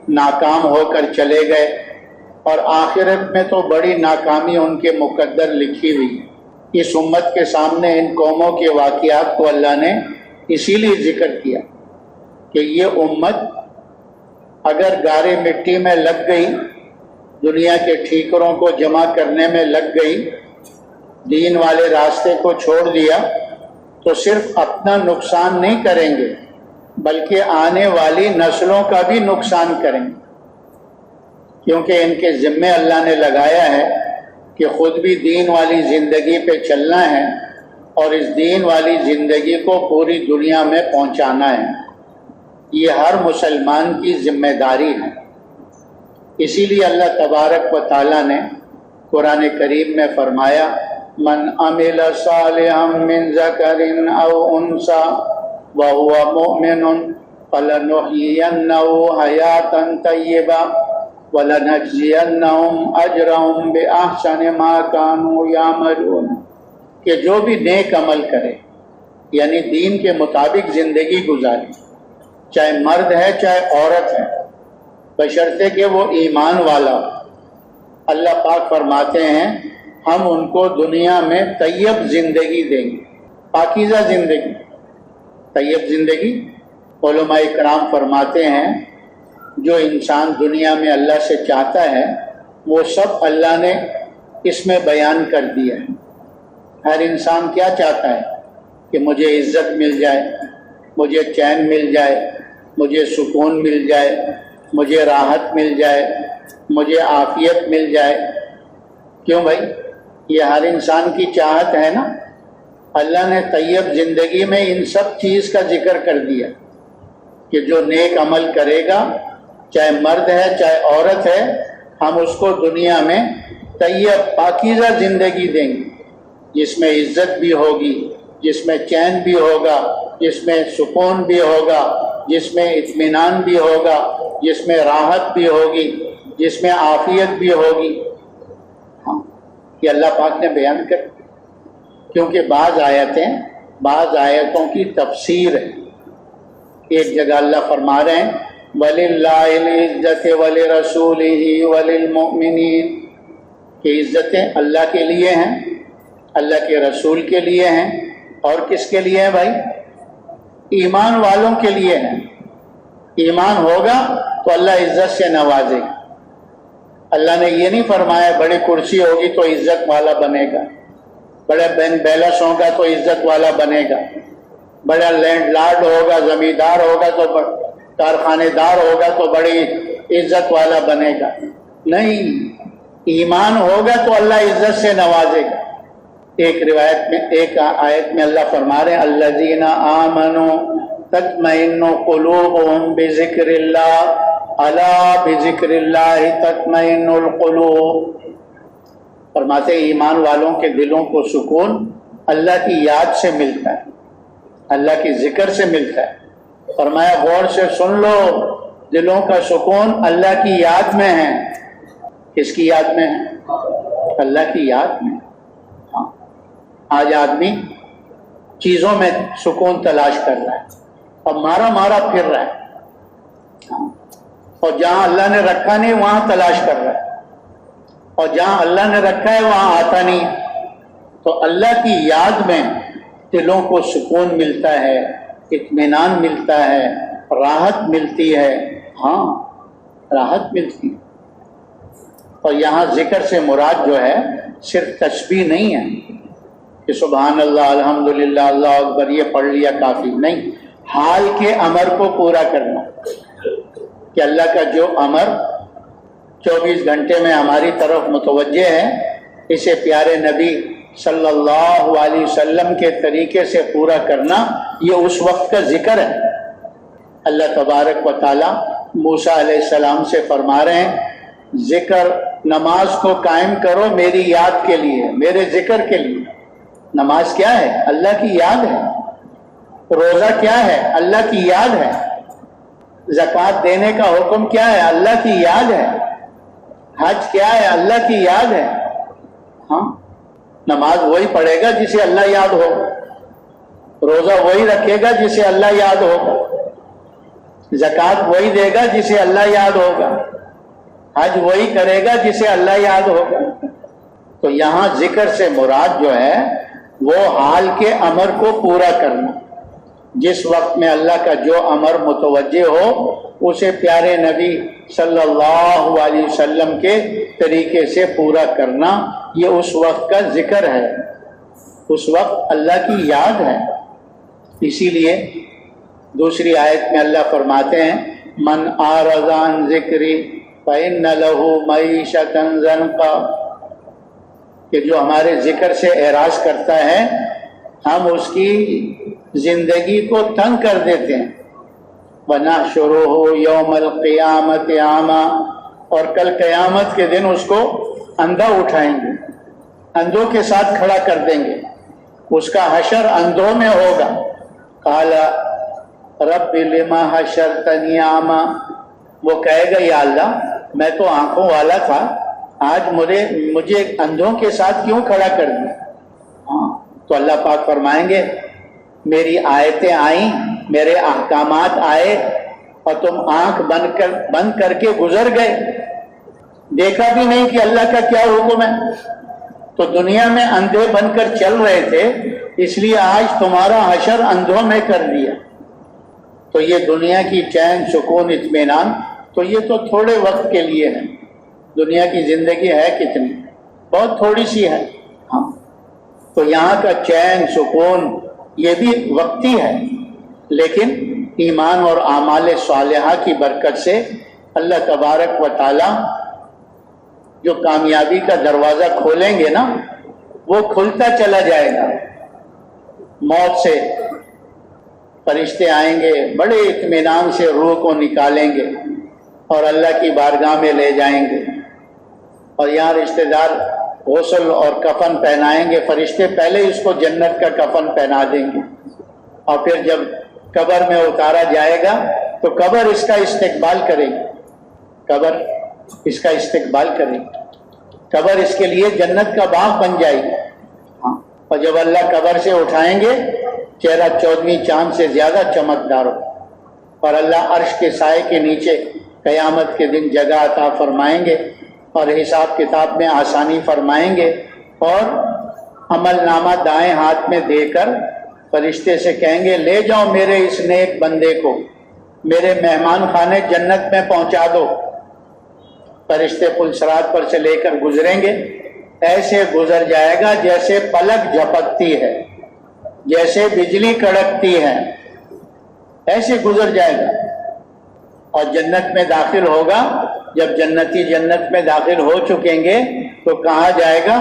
ناکام ہو کر چلے گئے، اور آخرت میں تو بڑی ناکامی ان کے مقدر لکھی ہوئی۔ اس امت کے سامنے ان قوموں کے واقعات کو اللہ نے اسی لیے ذکر کیا کہ یہ امت اگر گارے مٹی میں لگ گئی، دنیا کے ٹھیکروں کو جمع کرنے میں لگ گئی، دین والے راستے کو چھوڑ دیا، تو صرف اپنا نقصان نہیں کریں گے بلکہ آنے والی نسلوں کا بھی نقصان کریں گے، کیونکہ ان کے ذمے اللہ نے لگایا ہے کہ خود بھی دین والی زندگی پہ چلنا ہے اور اس دین والی زندگی کو پوری دنیا میں پہنچانا ہے۔ یہ ہر مسلمان کی ذمہ داری ہے۔ اسی لیے اللہ تبارک و تعالیٰ نے قرآن کریم میں فرمایا، من عمل صالحا من ذکر او انثی وهو مؤمن فلنحيينه حیاتا طیبہ وَلَنَجْزِيَنَّهُمْ أَجْرَهُمْ بِأَحْسَنِ مَا كَانُوا يَعْمَلُونَ، کہ جو بھی نیک عمل کرے، یعنی دین کے مطابق زندگی گزارے، چاہے مرد ہے چاہے عورت ہے، بشرطے کہ وہ ایمان والا ہو، اللہ پاک فرماتے ہیں ہم ان کو دنیا میں طیب زندگی دیں گے، پاکیزہ زندگی۔ طیب زندگی، علماء اکرام فرماتے ہیں جو انسان دنیا میں اللہ سے چاہتا ہے وہ سب اللہ نے اس میں بیان کر دیا ہے۔ ہر انسان کیا چاہتا ہے کہ مجھے عزت مل جائے، مجھے چین مل جائے، مجھے سکون مل جائے، مجھے راحت مل جائے، مجھے عافیت مل جائے۔ کیوں بھائی؟ یہ ہر انسان کی چاہت ہے نا۔ اللہ نے طیب زندگی میں ان سب چیز کا ذکر کر دیا کہ جو نیک عمل کرے گا، چاہے مرد ہے چاہے عورت ہے، ہم اس کو دنیا میں طیب پاکیزہ زندگی دیں گے، جس میں عزت بھی ہوگی، جس میں چین بھی ہوگا، جس میں سکون بھی ہوگا، جس میں اطمینان بھی ہوگا، جس میں راحت بھی ہوگی، جس میں عافیت بھی ہوگی. ہاں یہ اللہ پاک نے بیان کر, کیونکہ بعض آیتوں کی تفسیر ہے. ایک جگہ اللہ فرما رہے ہیں وَلِلَّهِ الْعِزَّةُ وَلِرَسُولِهِ وَلِلْمُؤْمِنِينَ کہ عزتیں اللہ کے لیے ہیں, اللہ کے رسول کے لیے ہیں, اور کس کے لیے ہیں بھائی؟ ایمان والوں کے لیے ہیں. ایمان ہوگا تو اللہ عزت سے نوازے گا. اللہ نے یہ نہیں فرمایا بڑی کرسی ہوگی تو عزت والا بنے گا, بڑا بیلس ہوگا تو عزت والا بنے گا, بڑا لینڈ لارڈ ہوگا, زمیندار ہوگا تو کارخانے دار ہوگا تو بڑی عزت والا بنے گا. نہیں, ایمان ہوگا تو اللہ عزت سے نوازے گا. ایک روایت میں, ایک آیت میں اللہ فرما رہے ہیں الذین آمنوا تطمئن قلوبهم بذکر اللہ الا بذکر اللہ تطمئن القلوب. فرماتے ایمان والوں کے دلوں کو سکون اللہ کی یاد سے ملتا ہے, اللہ کی ذکر سے ملتا ہے. فرمایا غور سے سن لو, دلوں کا سکون اللہ کی یاد میں ہے. کس کی یاد میں ہے؟ اللہ کی یاد میں. ہاں آج آدمی چیزوں میں سکون تلاش کر رہا ہے اور مارا پھر رہا ہے, اور جہاں اللہ نے رکھا نہیں وہاں تلاش کر رہا ہے, اور جہاں اللہ نے رکھا ہے وہاں آتا نہیں. تو اللہ کی یاد میں دلوں کو سکون ملتا ہے, اطمینان ملتا ہے, راحت ملتی ہے. ہاں راحت ملتی ہے. اور یہاں ذکر سے مراد جو ہے صرف تسبیح نہیں ہے کہ سبحان اللہ الحمدللہ اللہ اکبر یہ پڑھ لیا کافی نہیں. حال کے امر کو پورا کرنا کہ اللہ کا جو امر 24 گھنٹے میں ہماری طرف متوجہ ہے اسے پیارے نبی صلی اللہ علیہ وسلم کے طریقے سے پورا کرنا, یہ اس وقت کا ذکر ہے. اللہ تبارک و تعالی موسیٰ علیہ السلام سے فرما رہے ہیں ذکر نماز کو قائم کرو میری یاد کے لیے, میرے ذکر کے لیے. نماز کیا ہے؟ اللہ کی یاد ہے. روزہ کیا ہے؟ اللہ کی یاد ہے. زکوٰۃ دینے کا حکم کیا ہے؟ اللہ کی یاد ہے. حج کیا ہے؟ اللہ کی یاد ہے. ہاں نماز وہی پڑھے گا جسے اللہ یاد ہوگا, روزہ وہی رکھے گا جسے اللہ یاد ہوگا, زکوٰۃ وہی دے گا جسے اللہ یاد ہوگا, حج وہی کرے گا جسے اللہ یاد ہوگا. تو یہاں ذکر سے مراد جو ہے وہ حال کے امر کو پورا کرنا. جس وقت میں اللہ کا جو امر متوجہ ہو اسے پیارے نبی صلی اللہ علیہ وسلم کے طریقے سے پورا کرنا, یہ اس وقت کا ذکر ہے, اس وقت اللہ کی یاد ہے. اسی لیے دوسری آیت میں اللہ فرماتے ہیں من اعرض عن ذکری فإن له معیشة ضنکا کہ جو ہمارے ذکر سے اعراض کرتا ہے ہم اس کی زندگی کو تنگ کر دیتے ہیں. وَنَحْشُرُهُ يَوْمَ الْقِيَامَةِ أَعْمَى اور کل قیامت کے دن اس کو اندھا اٹھائیں گے, اندھوں کے ساتھ کھڑا کر دیں گے. اس کا حشر اندھوں میں ہوگا. قَالَ رَبِّ لِمَا حَشَرْتَنِي أَعْمَى وہ کہے گا یا اللہ میں تو آنکھوں والا تھا, آج مجھے اندھوں کے ساتھ کیوں کھڑا کر دیا؟ تو اللہ پاک فرمائیں گے میری آیتیں آئیں, میرے احکامات آئے اور تم آنکھ بند کر کے گزر گئے, دیکھا بھی نہیں کہ اللہ کا کیا حکم ہے. تو دنیا میں اندھے بن کر چل رہے تھے اس لیے آج تمہارا حشر اندھوں میں کر دیا. تو یہ دنیا کی چین سکون اطمینان تو یہ تو تھوڑے وقت کے لیے ہے. دنیا کی زندگی ہے کتنی, بہت تھوڑی سی ہے. ہاں تو یہاں کا چین سکون یہ بھی وقتی ہے, لیکن ایمان اور اعمال صالحہ کی برکت سے اللہ تبارک و تعالی جو کامیابی کا دروازہ کھولیں گے نا وہ کھلتا چلا جائے گا. موت سے فرشتے آئیں گے, بڑے اطمینان سے روح کو نکالیں گے اور اللہ کی بارگاہ میں لے جائیں گے. اور یہاں رشتہ دار غسل اور کفن پہنائیں گے, فرشتے پہلے اس کو جنت کا کفن پہنا دیں گے. اور پھر جب قبر میں اتارا جائے گا تو قبر اس کا استقبال کرے گی. قبر اس کا استقبال کرے گی. قبر اس کے لیے جنت کا باغ بن جائے گی. ہاں، اور جب اللہ قبر سے اٹھائیں گے چہرہ 14ویں چاند سے زیادہ چمکدار ہو، اور اللہ عرش کے سائے کے نیچے قیامت کے دن جگہ عطا فرمائیں گے اور حساب کتاب میں آسانی فرمائیں گے، اور عمل نامہ دائیں ہاتھ میں دے کر فرشتے سے کہیں گے لے جاؤ میرے اس نیک بندے کو میرے مہمان خانے جنت میں پہنچا دو. فرشتے پل صراط پر سے لے کر گزریں گے، ایسے گزر جائے گا جیسے پلک جھپکتی ہے، جیسے بجلی کڑکتی ہے، ایسے گزر جائے گا. اور جنت میں داخل ہوگا. جب جنتی جنت میں داخل ہو چکیں گے تو کہا جائے گا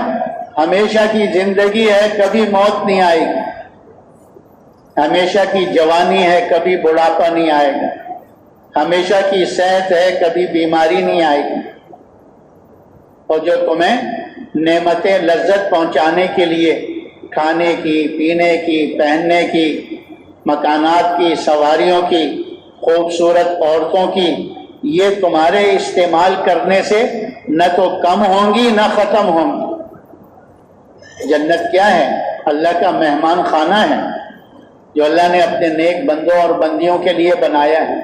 ہمیشہ کی زندگی ہے، کبھی موت نہیں آئے گی. ہمیشہ کی جوانی ہے، کبھی بڑھاپا نہیں آئے گا. ہمیشہ کی صحت ہے، کبھی بیماری نہیں آئے گی. اور جو تمہیں نعمتیں لذت پہنچانے کے لیے کھانے کی، پینے کی، پہننے کی، مکانات کی، سواریوں کی، خوبصورت عورتوں کی، یہ تمہارے استعمال کرنے سے نہ تو کم ہوں گی نہ ختم ہوں گی. جنت کیا ہے؟ اللہ کا مہمان خانہ ہے جو اللہ نے اپنے نیک بندوں اور بندیوں کے لیے بنایا ہے.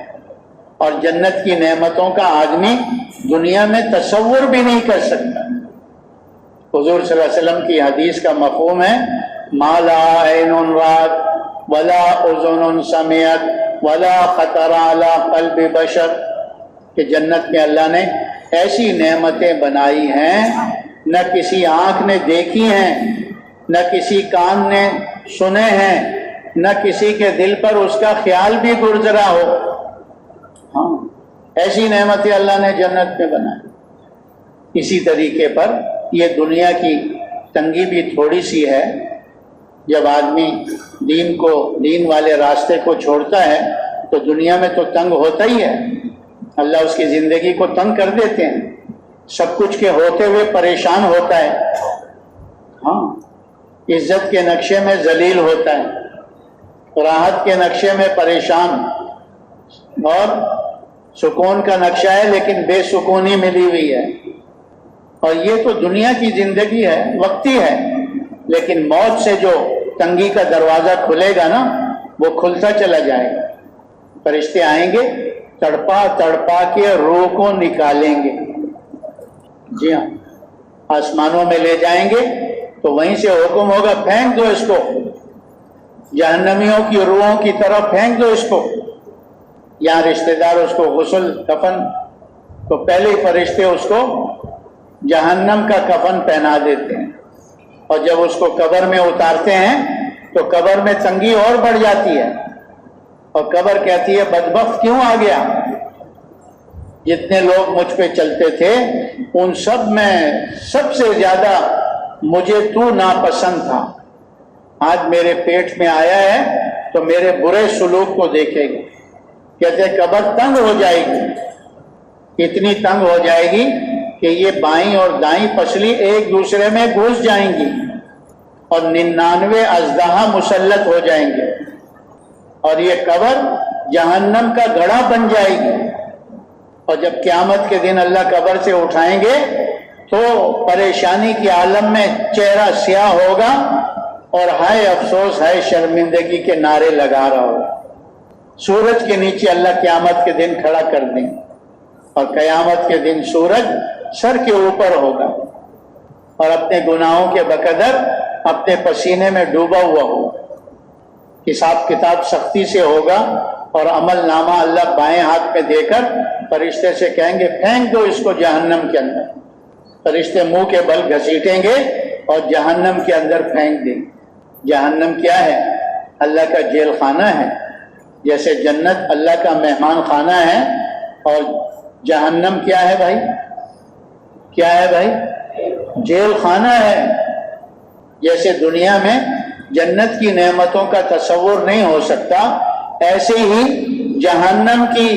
اور جنت کی نعمتوں کا آدمی دنیا میں تصور بھی نہیں کر سکتا. حضور صلی اللہ علیہ وسلم کی حدیث کا مفہوم ہے ما لا عین رات ولا اذن سمعت ولا خطر علی قلب بشر، کہ جنت میں اللہ نے ایسی نعمتیں بنائی ہیں نہ کسی آنکھ نے دیکھی ہیں، نہ کسی کان نے سنے ہیں، نہ کسی کے دل پر اس کا خیال بھی گزرا ہو. ہاں، ایسی نعمتیں اللہ نے جنت میں بنائی. اسی طریقے پر یہ دنیا کی تنگی بھی تھوڑی سی ہے. جب آدمی دین والے راستے کو چھوڑتا ہے تو دنیا میں تو تنگ ہوتا ہی ہے. اللہ اس کی زندگی کو تنگ کر دیتے ہیں. سب کچھ کے ہوتے ہوئے پریشان ہوتا ہے. ہاں، عزت کے نقشے میں ذلیل ہوتا ہے، راحت کے نقشے میں پریشان، اور سکون کا نقشہ ہے لیکن بے سکونی ملی ہوئی ہے. اور یہ تو دنیا کی زندگی ہے، وقتی ہے، لیکن موت سے جو تنگی کا دروازہ کھلے گا نا وہ کھلتا چلا جائے گا. فرشتے آئیں گے، تڑپا تڑپا کے روح کو نکالیں گے. جی ہاں، آسمانوں میں لے جائیں گے تو وہیں سے حکم ہوگا پھینک دو اس کو، جہنمیوں کی روحوں کی طرف پھینک دو اس کو. یہاں رشتہ دار اس کو غسل کفن، تو پہلے ہی فرشتے اس کو جہنم کا کفن پہنا دیتے ہیں. اور جب اس کو قبر میں اتارتے ہیں تو قبر میں تنگی اور بڑھ جاتی ہے، اور قبر کہتی ہے بدبخت کیوں آ گیا؟ جتنے لوگ مجھ پہ چلتے تھے ان سب میں سب سے زیادہ مجھے تو ناپسند تھا. آج میرے پیٹ میں آیا ہے تو میرے برے سلوک کو دیکھے گا. کہتے قبر تنگ ہو جائے گی، اتنی تنگ ہو جائے گی کہ یہ بائیں اور دائیں پسلی ایک دوسرے میں گھس جائیں گی اور 99 اژدہا مسلط ہو جائیں گے، اور یہ قبر جہنم کا گڑھا بن جائے گی. اور جب قیامت کے دن اللہ قبر سے اٹھائیں گے تو پریشانی کے عالم میں چہرہ سیاہ ہوگا اور ہائے افسوس ہائے شرمندگی کے نعرے لگا رہا ہوگا. سورج کے نیچے اللہ قیامت کے دن کھڑا کر دیں، اور قیامت کے دن سورج سر کے اوپر ہوگا اور اپنے گناہوں کے بقدر اپنے پسینے میں ڈوبا ہوا ہوگا. حساب کتاب سختی سے ہوگا اور عمل نامہ اللہ بائیں ہاتھ میں دے کر فرشتے سے کہیں گے پھینک دو اس کو جہنم کے اندر. فرشتے منہ کے بل گھسیٹیں گے اور جہنم کے اندر پھینک دیں. جہنم کیا ہے؟ اللہ کا جیل خانہ ہے. جیسے جنت اللہ کا مہمان خانہ ہے، اور جہنم کیا ہے بھائی؟ کیا ہے بھائی؟ جیل خانہ ہے. جیسے دنیا میں جنت کی نعمتوں کا تصور نہیں ہو سکتا، ایسے ہی جہنم کی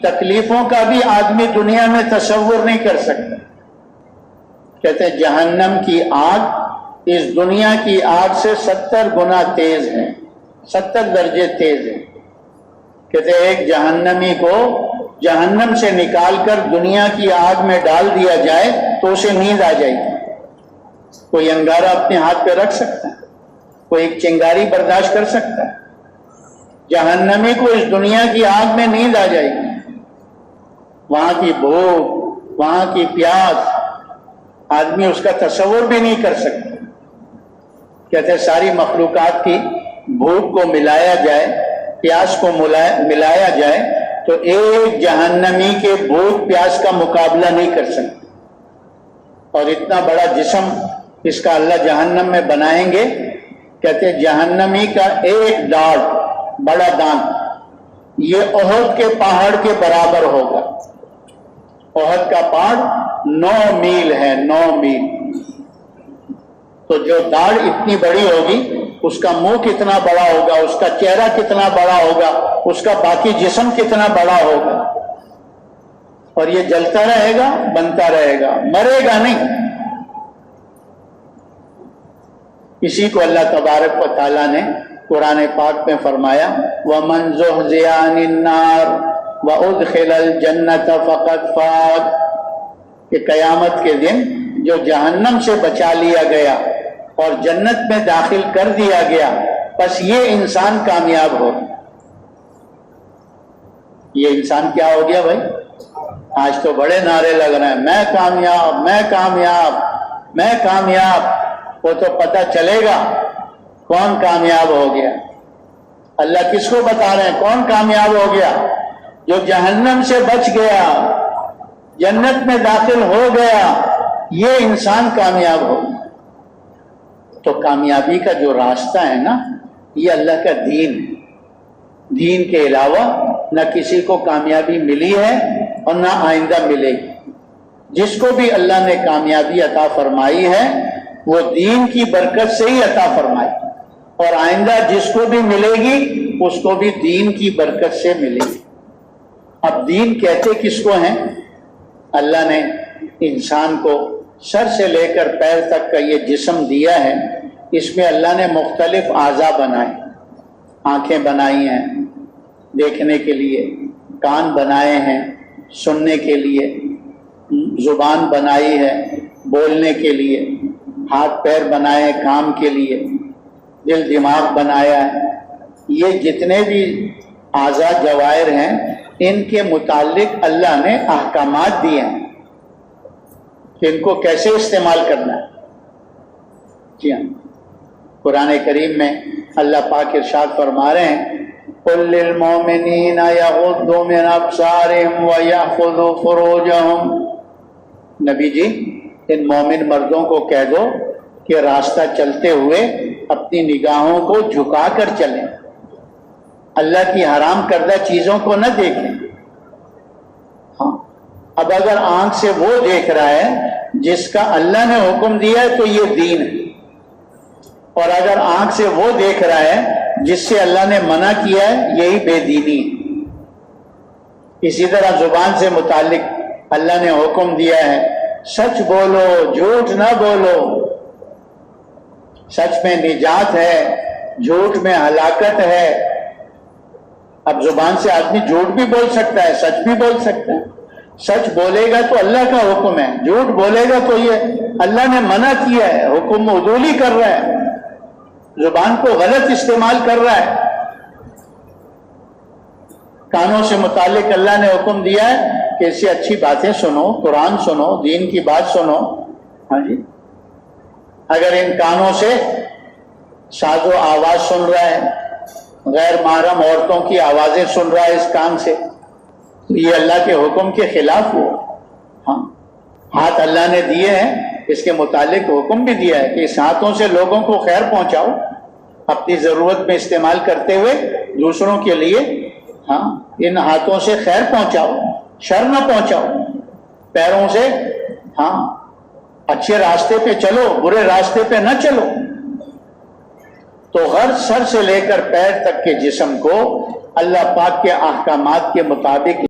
تکلیفوں کا بھی آدمی دنیا میں تصور نہیں کر سکتا. کہتے ہیں جہنم کی آگ اس دنیا کی آگ سے 70 گنا تیز ہے، 70 درجے تیز ہے. کہتے ہیں ایک جہنمی کو جہنم سے نکال کر دنیا کی آگ میں ڈال دیا جائے تو اسے نیند آ جائے گی؟ کوئی انگارہ اپنے ہاتھ پہ رکھ سکتا ہے؟ کوئی ایک چنگاری برداشت کر سکتا ہے؟ جہنمی کو اس دنیا کی آگ میں نیند آ جائے گی، وہاں کی بھوک، وہاں کی پیاس، آدمی اس کا تصور بھی نہیں کر سکتا۔ کہتے ہیں ساری مخلوقات کی بھوک کو ملایا جائے، پیاس کو ملایا جائے تو ایک جہنمی کے بھوک پیاس کا مقابلہ نہیں کر سکتا۔ اور اتنا بڑا جسم اس کا اللہ جہنم میں بنائیں گے، کہتے ہیں جہنمی کا ایک دانت، بڑا دانت، یہ احد کے پہاڑ کے برابر ہوگا۔ احد کا پہاڑ 9 میل ہے، 9 میل۔ تو جو داڑھ اتنی بڑی ہوگی، اس کا منہ کتنا بڑا ہوگا، اس کا چہرہ کتنا بڑا ہوگا، اس کا باقی جسم کتنا بڑا ہوگا، اور یہ جلتا رہے گا، بنتا رہے گا، مرے گا نہیں۔ اسی کو اللہ تبارک و تعالیٰ نے قرآن پاک میں فرمایا وَمَنْ زُحْزِحَ عَنِ النَّارِ وَأُدْخِلَ الْجَنَّةَ فَقَدْ فَازَ، کہ قیامت کے دن جو جہنم سے بچا لیا گیا اور جنت میں داخل کر دیا گیا، بس یہ انسان کامیاب ہو۔ یہ انسان کیا ہو گیا بھائی؟ آج تو بڑے نعرے لگ رہے ہیں، میں کامیاب، میں کامیاب، میں کامیاب۔ وہ تو پتہ چلے گا کون کامیاب ہو گیا۔ اللہ کس کو بتا رہے ہیں کون کامیاب ہو گیا؟ جو جہنم سے بچ گیا، جنت میں داخل ہو گیا، یہ انسان کامیاب ہو گیا۔ تو کامیابی کا جو راستہ ہے نا، یہ اللہ کا دین کے علاوہ نہ کسی کو کامیابی ملی ہے اور نہ آئندہ ملے گی۔ جس کو بھی اللہ نے کامیابی عطا فرمائی ہے وہ دین کی برکت سے ہی عطا فرمائی، اور آئندہ جس کو بھی ملے گی اس کو بھی دین کی برکت سے ملے گی۔ اب دین کہتے کس کو ہیں؟ اللہ نے انسان کو سر سے لے کر پیر تک کا یہ جسم دیا ہے، اس میں اللہ نے مختلف اعضاء بنائے، آنکھیں بنائی ہیں دیکھنے کے لیے، کان بنائے ہیں سننے کے لیے، زبان بنائی ہے بولنے کے لیے، ہاتھ پیر بنائے ہیں کام کے لیے، دل دماغ بنایا ہے۔ یہ جتنے بھی اعضاء جوائر ہیں ان کے متعلق اللہ نے احکامات دیے ہیں کہ ان کو کیسے استعمال کرنا ہے۔ جی ہاں، قرآن کریم میں اللہ پاک ارشاد فرما رہے ہیں قُلْ لِلْمُؤْمِنِينَ يَغُضُّوا مِنْ أَبْصَارِهِمْ وَيَحْفَظُوا فُرُوجَهُمْ، نبی جی ان مومن مردوں کو کہہ دو کہ راستہ چلتے ہوئے اپنی نگاہوں کو جھکا کر چلیں، اللہ کی حرام کردہ چیزوں کو نہ دیکھیں۔ ہاں، اب اگر آنکھ سے وہ دیکھ رہا ہے جس کا اللہ نے حکم دیا ہے تو یہ دین ہے، اور اگر آنکھ سے وہ دیکھ رہا ہے جس سے اللہ نے منع کیا ہے، یہی بے دینی ہے۔ اسی طرح زبان سے متعلق اللہ نے حکم دیا ہے سچ بولو، جھوٹ نہ بولو، سچ میں نجات ہے، جھوٹ میں ہلاکت ہے۔ اب زبان سے آدمی جھوٹ بھی بول سکتا ہے، سچ بھی بول سکتا ہے۔ سچ بولے گا تو اللہ کا حکم ہے، جھوٹ بولے گا تو یہ اللہ نے منع کیا ہے، حکم عدولی کر رہا ہے، زبان کو غلط استعمال کر رہا ہے۔ کانوں سے متعلق اللہ نے حکم دیا ہے کہ اس سے اچھی باتیں سنو، قرآن سنو، دین کی بات سنو۔ ہاں جی، اگر ان کانوں سے ساز و آواز سن رہا ہے، غیر محرم عورتوں کی آوازیں سن رہا ہے اس کان سے، تو یہ اللہ کے حکم کے خلاف ہوا۔ ہاں، ہاتھ اللہ نے دیے ہیں، اس کے متعلق حکم بھی دیا ہے کہ اس ہاتھوں سے لوگوں کو خیر پہنچاؤ، اپنی ضرورت میں استعمال کرتے ہوئے دوسروں کے لیے ہاں ان ہاتھوں سے خیر پہنچاؤ، شر نہ پہنچاؤ۔ پیروں سے ہاں اچھے راستے پہ چلو، برے راستے پہ نہ چلو۔ تو ہر سر سے لے کر پیر تک کے جسم کو اللہ پاک کے احکامات کے مطابق